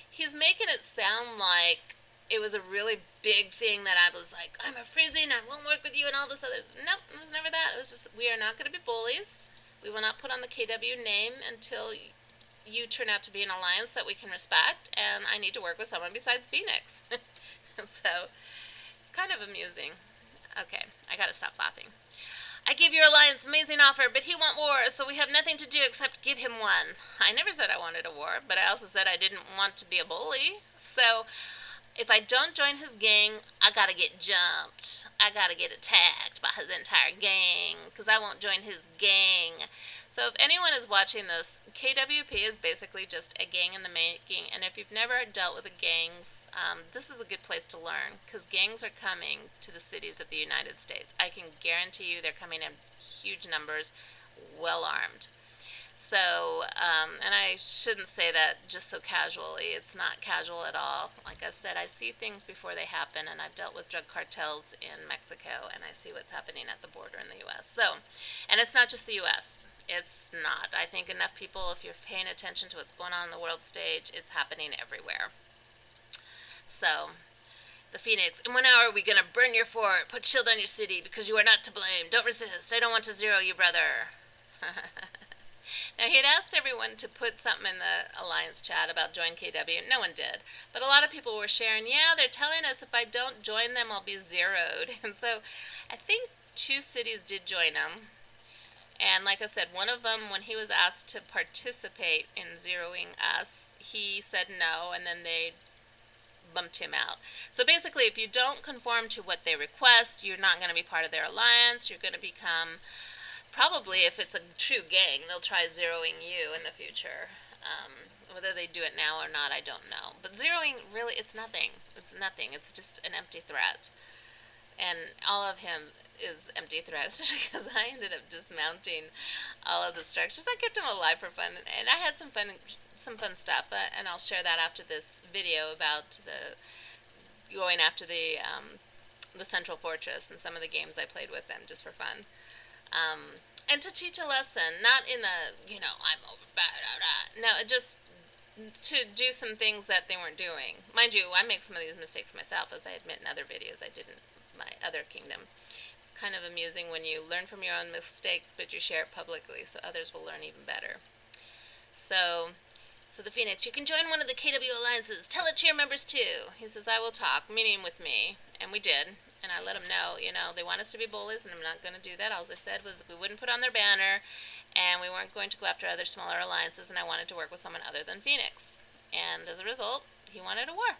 he's making it sound like it was a really big thing that I was like, I'm a frizzy and I won't work with you and all this others. Nope, it was never that. It was just, we are not going to be bullies. We will not put on the KW name until you turn out to be an alliance that we can respect, and I need to work with someone besides Phoenix. So it's kind of amusing. Okay, I gotta stop laughing. I gave your alliance amazing offer, but he want war, so we have nothing to do except give him one. I never said I wanted a war, but I also said I didn't want to be a bully. So if I don't join his gang, I gotta get jumped. I gotta get attacked by his entire gang, because I won't join his gang. So if anyone is watching this, KWP is basically just a gang in the making, and if you've never dealt with the gangs, this is a good place to learn, because gangs are coming to the cities of the United States. I can guarantee you they're coming in huge numbers, well armed. So, and I shouldn't say that just so casually. It's not casual at all. Like I said, I see things before they happen, and I've dealt with drug cartels in Mexico, and I see what's happening at the border in the U.S. So, and it's not just the U.S. It's not. I think enough people, if you're paying attention to what's going on in the world stage, it's happening everywhere. So, the Phoenix, in 1 hour we gonna burn your fort, put shield on your city, because you are not to blame. Don't resist. I don't want to zero you, brother. Now, he had asked everyone to put something in the Alliance chat about join KW. No one did. But a lot of people were sharing, yeah, they're telling us if I don't join them, I'll be zeroed. And so I think 2 cities did join them. And like I said, one of them, when he was asked to participate in zeroing us, he said no, and then they bumped him out. So basically, if you don't conform to what they request, you're not going to be part of their alliance. You're going to become... Probably, if it's a true gang, they'll try zeroing you in the future. Whether they do it now or not, I don't know. But zeroing, really, it's nothing. It's nothing. It's just an empty threat. And all of him is empty threat, especially because I ended up dismounting all of the structures. I kept him alive for fun, and I had some fun stuff, and I'll share that after this video about the going after the Central Fortress and some of the games I played with them just for fun. And to teach a lesson, not in the, I'm over, no, just to do some things that they weren't doing. Mind you, I make some of these mistakes myself, as I admit in other videos I did in my other kingdom. It's kind of amusing when you learn from your own mistake, but you share it publicly, so others will learn even better. So the Phoenix, you can join one of the KW alliances. Tell it to your members too. He says, I will talk, meeting with me. And we did. And I let them know, they want us to be bullies, and I'm not going to do that. All I said was we wouldn't put on their banner, and we weren't going to go after other smaller alliances, and I wanted to work with someone other than Phoenix. And as a result, he wanted a war.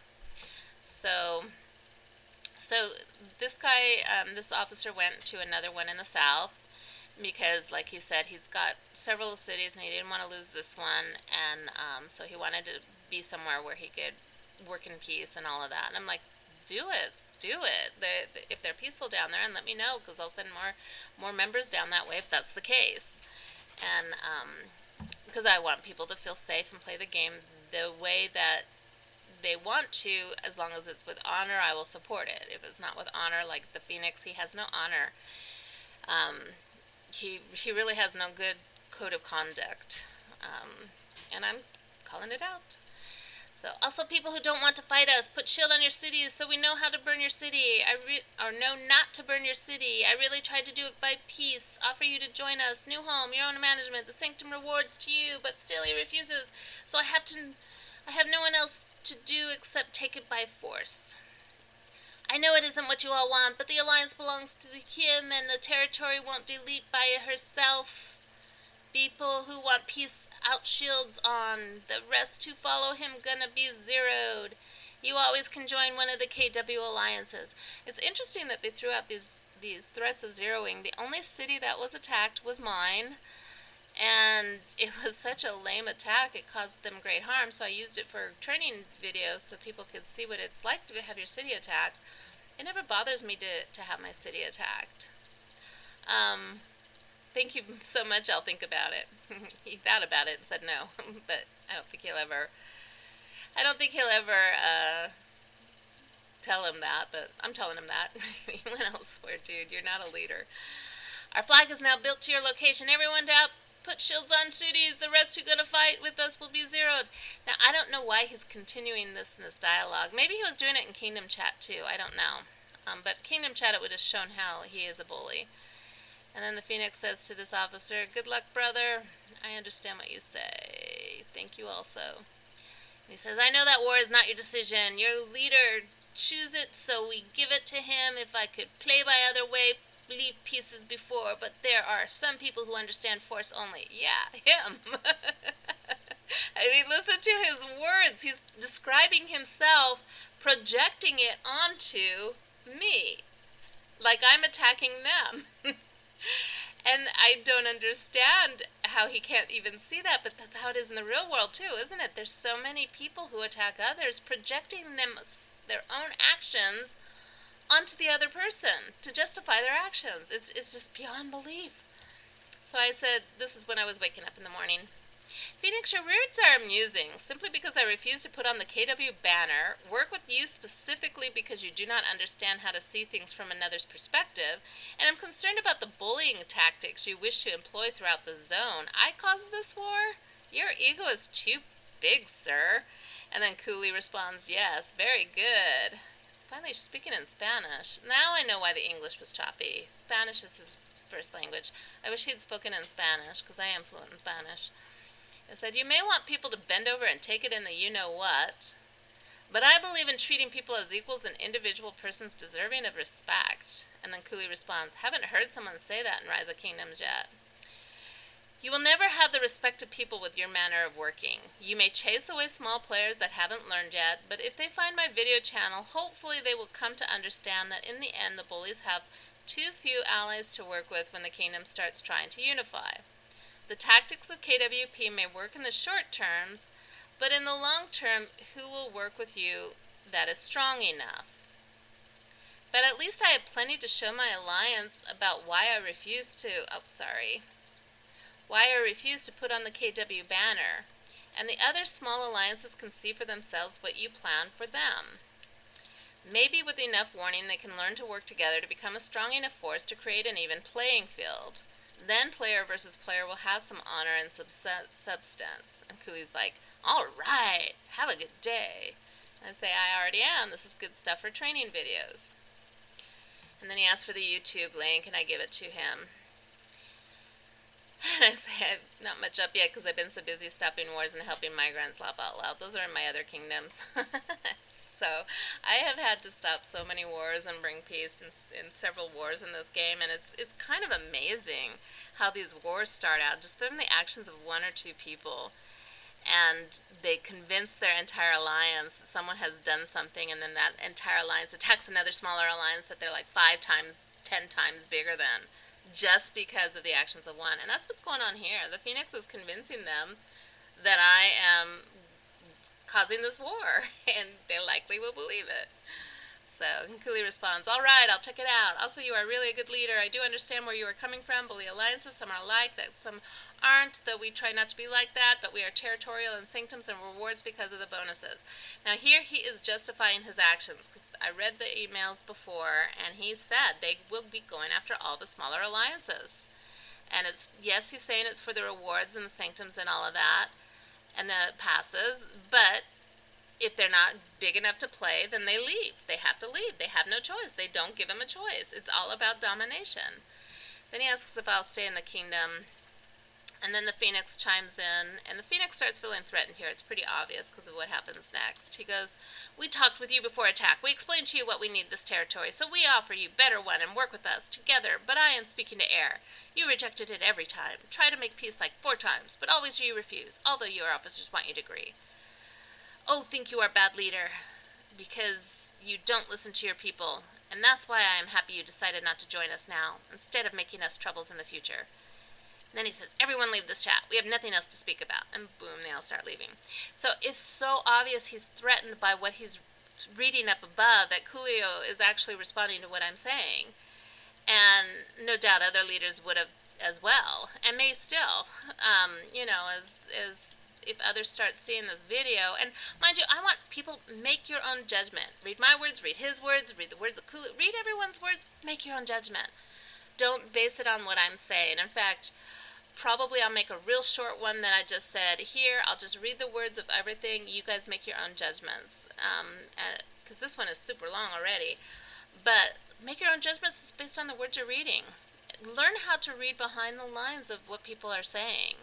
So this guy, this officer went to another one in the south, because, like he said, he's got several cities, and he didn't want to lose this one, and so he wanted to be somewhere where he could work in peace and all of that. And I'm like, do it. If they're peaceful down there, and let me know, because I'll send more members down that way if that's the case. And because I want people to feel safe and play the game the way that they want to, as long as it's with honor, I will support it. If it's not with honor, like the Phoenix, he has no honor. He really has no good code of conduct, and I'm calling it out. So, also people who don't want to fight us, put shield on your cities so we know how to burn your city, or know not to burn your city. I really tried to do it by peace, offer you to join us, new home, your own management, the sanctum rewards to you, but still he refuses. So I have no one else to do except take it by force. I know it isn't what you all want, but the alliance belongs to him, and the territory won't delete by herself. People who want peace out shields on. The rest who follow him gonna be zeroed. You always can join one of the KW alliances. It's interesting that they threw out these threats of zeroing. The only city that was attacked was mine, and it was such a lame attack, it caused them great harm, so I used it for training videos so people could see what it's like to have your city attacked. It never bothers me to have my city attacked. Thank you so much, I'll think about it. He thought about it and said no, but I don't think he'll ever tell him that, but I'm telling him that. He went elsewhere, dude. You're not a leader. Our flag is now built to your location. Everyone out. Put shields on cities. The rest who go to fight with us will be zeroed. Now, I don't know why he's continuing this in this dialogue. Maybe he was doing it in Kingdom Chat, too. I don't know. But Kingdom Chat, it would have shown how he is a bully. And then the Phoenix says to this officer, "Good luck, brother. I understand what you say. Thank you also." And he says, "I know that war is not your decision. Your leader choose it, so we give it to him. If I could play by other way, leave pieces before, but there are some people who understand force only." Yeah, him. I mean, listen to his words. He's describing himself, projecting it onto me, like I'm attacking them. And I don't understand how he can't even see that, but that's how it is in the real world too, isn't it? There's so many people who attack others, projecting their own actions onto the other person to justify their actions. It's just beyond belief. So I said, this is when I was waking up in the morning. "Phoenix, your words are amusing. Simply because I refuse to put on the KW banner, work with you specifically because you do not understand how to see things from another's perspective, and I'm concerned about the bullying tactics you wish to employ throughout the zone, I caused this war? Your ego is too big, sir." And then Cooley responds, "Yes, very good." He's finally speaking in Spanish. Now I know why the English was choppy. Spanish is his first language. I wish he'd spoken in Spanish, because I am fluent in Spanish. I said, "You may want people to bend over and take it in the you-know-what, but I believe in treating people as equals and individual persons deserving of respect." And then Cooley responds, "Haven't heard someone say that in Rise of Kingdoms yet. You will never have the respect of people with your manner of working. You may chase away small players that haven't learned yet, but if they find my video channel, hopefully they will come to understand that in the end the bullies have too few allies to work with when the kingdom starts trying to unify. The tactics of KWP may work in the short terms, but in the long term, who will work with you that is strong enough? But at least I have plenty to show my alliance about why I refuse to put on the KW banner, and the other small alliances can see for themselves what you plan for them. Maybe with enough warning they can learn to work together to become a strong enough force to create an even playing field. Then player versus player will have some honor and substance." And Cooley's like, "All right, have a good day." I say, "I already am. This is good stuff for training videos." And then he asks for the YouTube link, and I give it to him. And I say, "I'm not much up yet because I've been so busy stopping wars and helping migrants, laugh out loud. Those are in my other kingdoms." So I have had to stop so many wars and bring peace in several wars in this game, and it's kind of amazing how these wars start out just from the actions of one or two people, and they convince their entire alliance that someone has done something, and then that entire alliance attacks another smaller alliance that they're like 5 times, 10 times bigger than, just because of the actions of one. And that's what's going on here. The Phoenix is convincing them that I am causing this war, and they likely will believe it. So Cooley responds, "All right, I'll check it out. Also, you are really a good leader. I do understand where you are coming from. Bully alliances, some are like that, some aren't, though we try not to be like that, but we are territorial in sanctums and rewards because of the bonuses." Now here he is justifying his actions, because I read the emails before, and he said they will be going after all the smaller alliances. And it's, yes, he's saying it's for the rewards and the sanctums and all of that, and the passes, but if they're not big enough to play, then they leave. They have to leave. They have no choice. They don't give him a choice. It's all about domination. Then he asks if I'll stay in the kingdom, and then the Phoenix chimes in, and the Phoenix starts feeling threatened here. It's pretty obvious because of what happens next. He goes, "We talked with you before attack. We explained to you what we need this territory, so we offer you better one and work with us together, but I am speaking to air. You rejected it every time. Try to make peace like 4 times, but always you refuse, although your officers want you to agree. Oh, think you are a bad leader because you don't listen to your people, and that's why I am happy you decided not to join us now, instead of making us troubles in the future." And then he says, "Everyone leave this chat. We have nothing else to speak about." And boom, they all start leaving. So it's so obvious he's threatened by what he's reading up above that Coolio is actually responding to what I'm saying. And no doubt other leaders would have as well, and may still, if others start seeing this video. And mind you, I want people, make your own judgment. Read my words, read his words, read the words of Kulu, read everyone's words, make your own judgment. Don't base it on what I'm saying. In fact, probably I'll make a real short one that I just said here. I'll just read the words of everything. You guys make your own judgments. Because this one is super long already. But make your own judgments based on the words you're reading. Learn how to read behind the lines of what people are saying.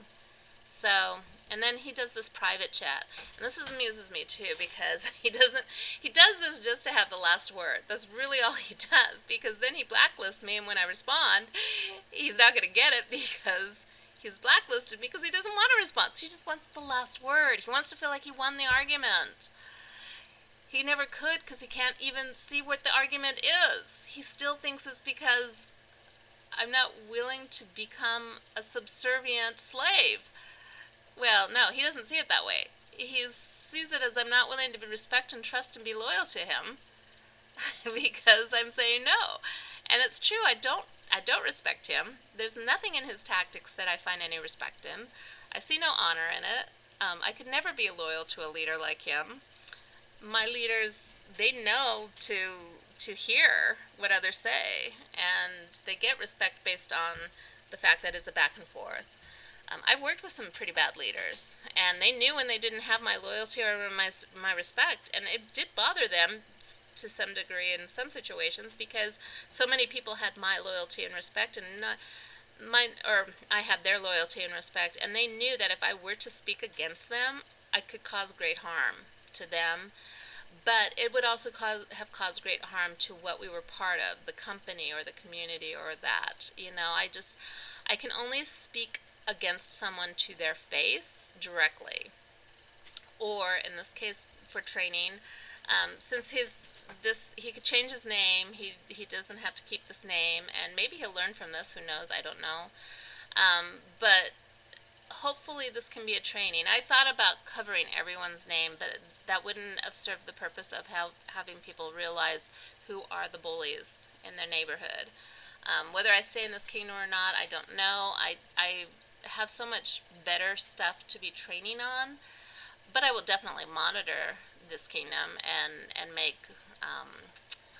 So, and then he does this private chat. And this amuses me too, because he does this just to have the last word. That's really all he does, because then he blacklists me, and when I respond, he's not going to get it because he's blacklisted, because he doesn't want a response. He just wants the last word. He wants to feel like he won the argument. He never could, because he can't even see what the argument is. He still thinks it's because I'm not willing to become a subservient slave. Well, no, he doesn't see it that way. He sees it as I'm not willing to respect and trust and be loyal to him because I'm saying no. And it's true, I don't respect him. There's nothing in his tactics that I find any respect in. I see no honor in it. I could never be loyal to a leader like him. My leaders, they know to hear what others say, and they get respect based on the fact that it's a back and forth. I've worked with some pretty bad leaders, and they knew when they didn't have my loyalty or my respect, and it did bother them to some degree in some situations, because so many people had my loyalty and respect, and I had their loyalty and respect, and they knew that if I were to speak against them, I could cause great harm to them. But it would also have caused great harm to what we were part of, the company or the community or that. I can only speak against someone to their face directly. Or in this case, for training, since he could change his name, he doesn't have to keep this name, and maybe he'll learn from this. Who knows? I don't know. But hopefully this can be a training. I thought about covering everyone's name, but that wouldn't have served the purpose of having people realize who are the bullies in their neighborhood. Whether I stay in this kingdom or not, I don't know. I have so much better stuff to be training on, but I will definitely monitor this kingdom and make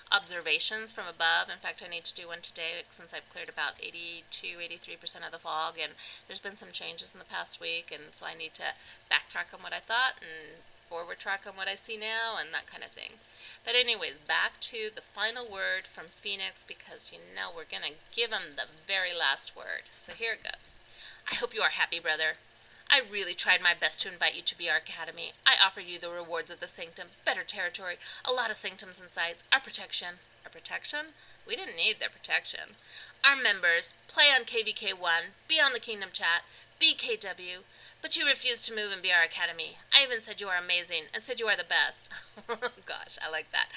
observations from above. In fact, I need to do one today, since I've cleared about 83% of the fog, and there's been some changes in the past week, and so I need to backtrack on what I thought and forward track on what I see now, and that kind of thing. But anyways, back to the final word from Phoenix, because we're going to give him the very last word. So here it goes. I hope you are happy, brother. I really tried my best to invite you to be our academy. I offer you the rewards of the sanctum, better territory, a lot of sanctums and sites, our protection. Our protection? We didn't need their protection. Our members, play on KVK1, be on the Kingdom Chat, be KW, but you refused to move and be our academy. I even said you are amazing and said you are the best. Gosh, I like that.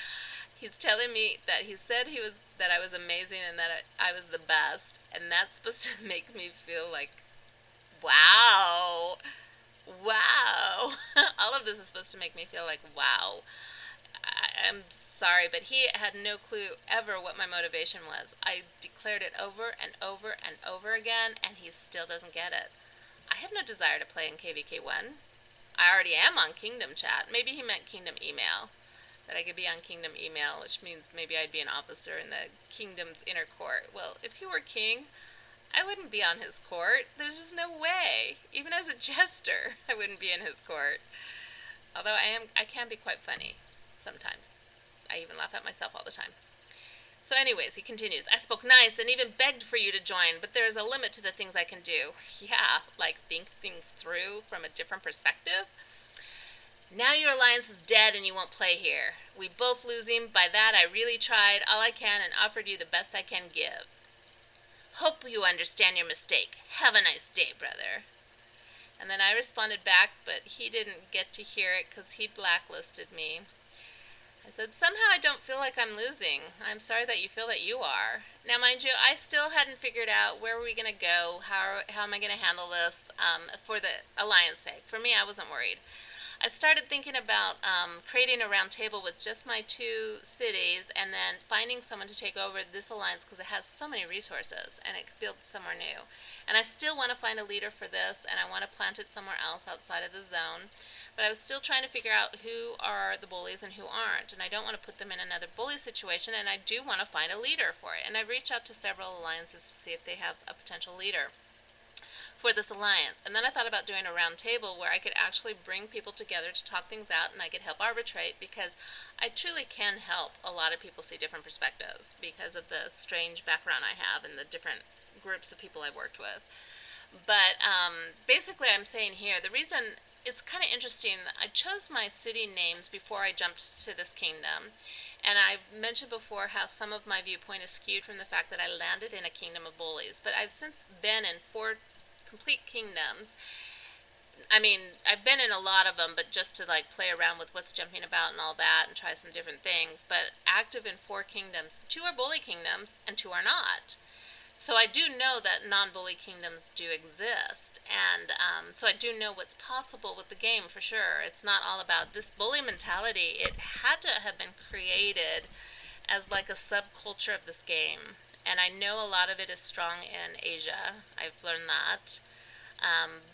He's telling me that he said that I was amazing and that I was the best, and that's supposed to make me feel like, wow. All of this is supposed to make me feel like, wow. I'm sorry, but he had no clue ever what my motivation was. I declared it over and over and over again, and he still doesn't get it. I have no desire to play in KVK1. I already am on Kingdom Chat. Maybe he meant Kingdom Email, that I could be on Kingdom Email, which means maybe I'd be an officer in the Kingdom's inner court. Well, if he were king, I wouldn't be on his court. There's just no way. Even as a jester, I wouldn't be in his court. Although I can be quite funny sometimes. I even laugh at myself all the time. So anyways, he continues, I spoke nice and even begged for you to join, but there is a limit to the things I can do. Yeah, like think things through from a different perspective. Now your alliance is dead and you won't play here. We both losing. By that I really tried all I can and offered you the best I can give. Hope you understand your mistake. Have a nice day, brother. And then I responded back, but he didn't get to hear it because he blacklisted me. I said, somehow I don't feel like I'm losing. I'm sorry that you feel that you are. Now, mind you, I still hadn't figured out where we're going to go, how am I going to handle this for the alliance sake. For me, I wasn't worried. I started thinking about creating a round table with just my two cities and then finding someone to take over this alliance because it has so many resources and it could build somewhere new. And I still want to find a leader for this and I want to plant it somewhere else outside of the zone. But I was still trying to figure out who are the bullies and who aren't. And I don't want to put them in another bully situation, and I do want to find a leader for it. And I've reached out to several alliances to see if they have a potential leader for this alliance. And then I thought about doing a round table where I could actually bring people together to talk things out and I could help arbitrate, because I truly can help a lot of people see different perspectives because of the strange background I have and the different groups of people I've worked with. But basically, I'm saying here, the reason it's kind of interesting, I chose my city names before I jumped to this kingdom. And I mentioned before how some of my viewpoint is skewed from the fact that I landed in a kingdom of bullies. But I've since been in 4 complete kingdoms. I mean, I've been in a lot of them, but just to like play around with what's jumping about and all that and try some different things. But active in 4 kingdoms. 2 are bully kingdoms and 2 are not. So I do know that non-bully kingdoms do exist, and so I do know what's possible with the game for sure. It's not all about this bully mentality. It had to have been created as like a subculture of this game, and I know a lot of it is strong in Asia. I've learned that.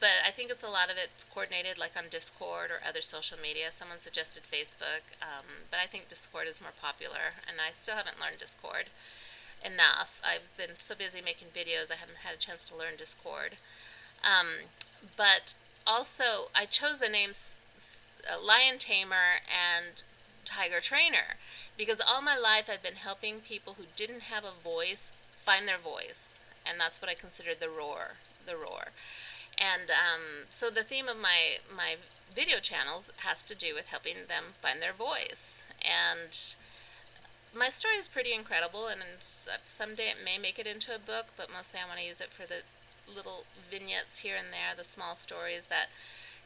But I think it's a lot of it's coordinated like on Discord or other social media. Someone suggested Facebook, but I think Discord is more popular, and I still haven't learned Discord enough. I've been so busy making videos, I haven't had a chance to learn Discord. But also, I chose the names Lion Tamer and Tiger Trainer because all my life I've been helping people who didn't have a voice find their voice, and that's what I consider the roar. The roar. And so the theme of my video channels has to do with helping them find their voice. And my story is pretty incredible, and someday it may make it into a book, but mostly I want to use it for the little vignettes here and there, the small stories that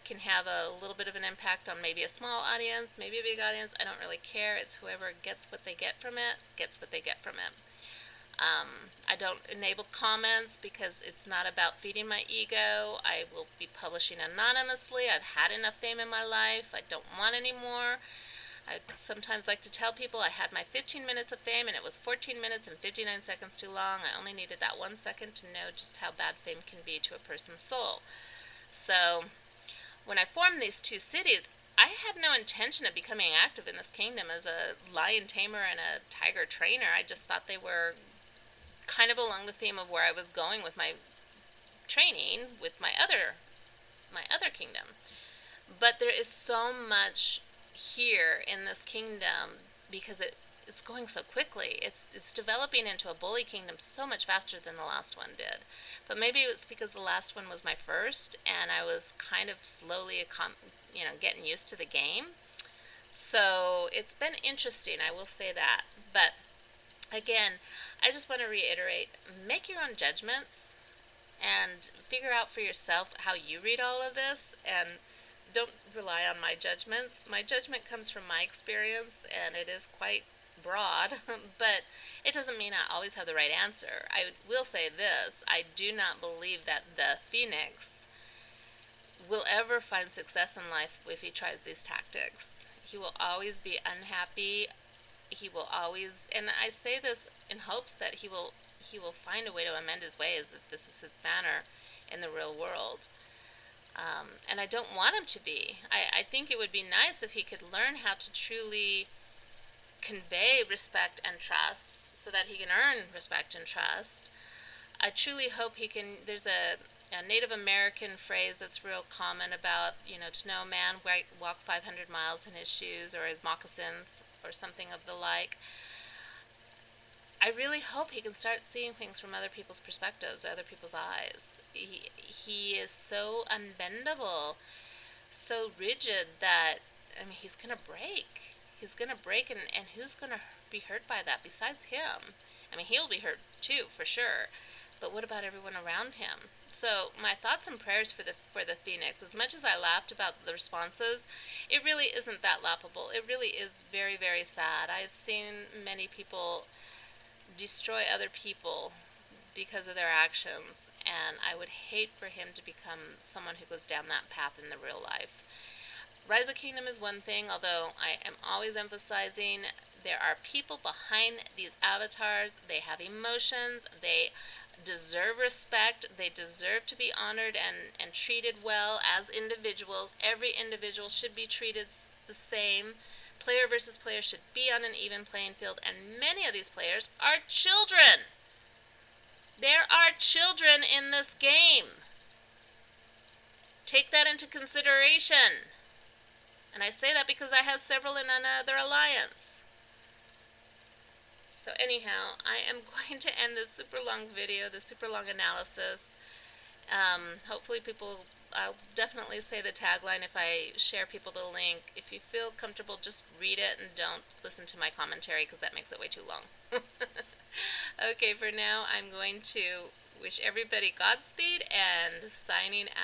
can have a little bit of an impact on maybe a small audience, maybe a big audience. I don't really care. It's whoever gets what they get from it, gets what they get from it. I don't enable comments because it's not about feeding my ego. I will be publishing anonymously. I've had enough fame in my life. I don't want any more. I sometimes like to tell people I had my 15 minutes of fame and it was 14 minutes and 59 seconds too long. I only needed that 1 second to know just how bad fame can be to a person's soul. So when I formed these 2 cities, I had no intention of becoming active in this kingdom as a lion tamer and a tiger trainer. I just thought they were kind of along the theme of where I was going with my training with my other kingdom. But there is so much here in this kingdom because it's going so quickly. It's developing into a bully kingdom so much faster than the last one did. But maybe it's because the last one was my first and I was kind of slowly getting used to the game. So it's been interesting, I will say that. But again, I just want to reiterate, make your own judgments and figure out for yourself how you read all of this, and don't rely on my judgments. My judgment comes from my experience, and it is quite broad, but it doesn't mean I always have the right answer. I will say this, I do not believe that the Phoenix will ever find success in life if he tries these tactics. He will always be unhappy. He will always, and I say this in hopes that he will find a way to amend his ways if this is his manner in the real world. And I don't want him to be. I think it would be nice if he could learn how to truly convey respect and trust so that he can earn respect and trust. I truly hope he can. There's a Native American phrase that's real common about, to know a man walk 500 miles in his shoes or his moccasins or something of the like. I really hope he can start seeing things from other people's perspectives, other people's eyes. He is so unbendable, so rigid that, he's going to break. He's going to break, and who's going to be hurt by that besides him? He'll be hurt too, for sure. But what about everyone around him? So my thoughts and prayers for the Phoenix. As much as I laughed about the responses, it really isn't that laughable. It really is very, very sad. I've seen many people destroy other people because of their actions, and I would hate for him to become someone who goes down that path in the real life. Rise of Kingdom is one thing, although I am always emphasizing there are people behind these avatars. They have emotions. They deserve respect. They deserve to be honored and treated well as individuals. Every individual should be treated the same. Player versus player should be on an even playing field, and many of these players are children. There are children in this game. Take that into consideration. And I say that because I have several in another alliance. So anyhow, I am going to end this super long video, this super long analysis. Hopefully I'll definitely say the tagline if I share people the link. If you feel comfortable, just read it and don't listen to my commentary because that makes it way too long. Okay, for now, I'm going to wish everybody Godspeed and signing out.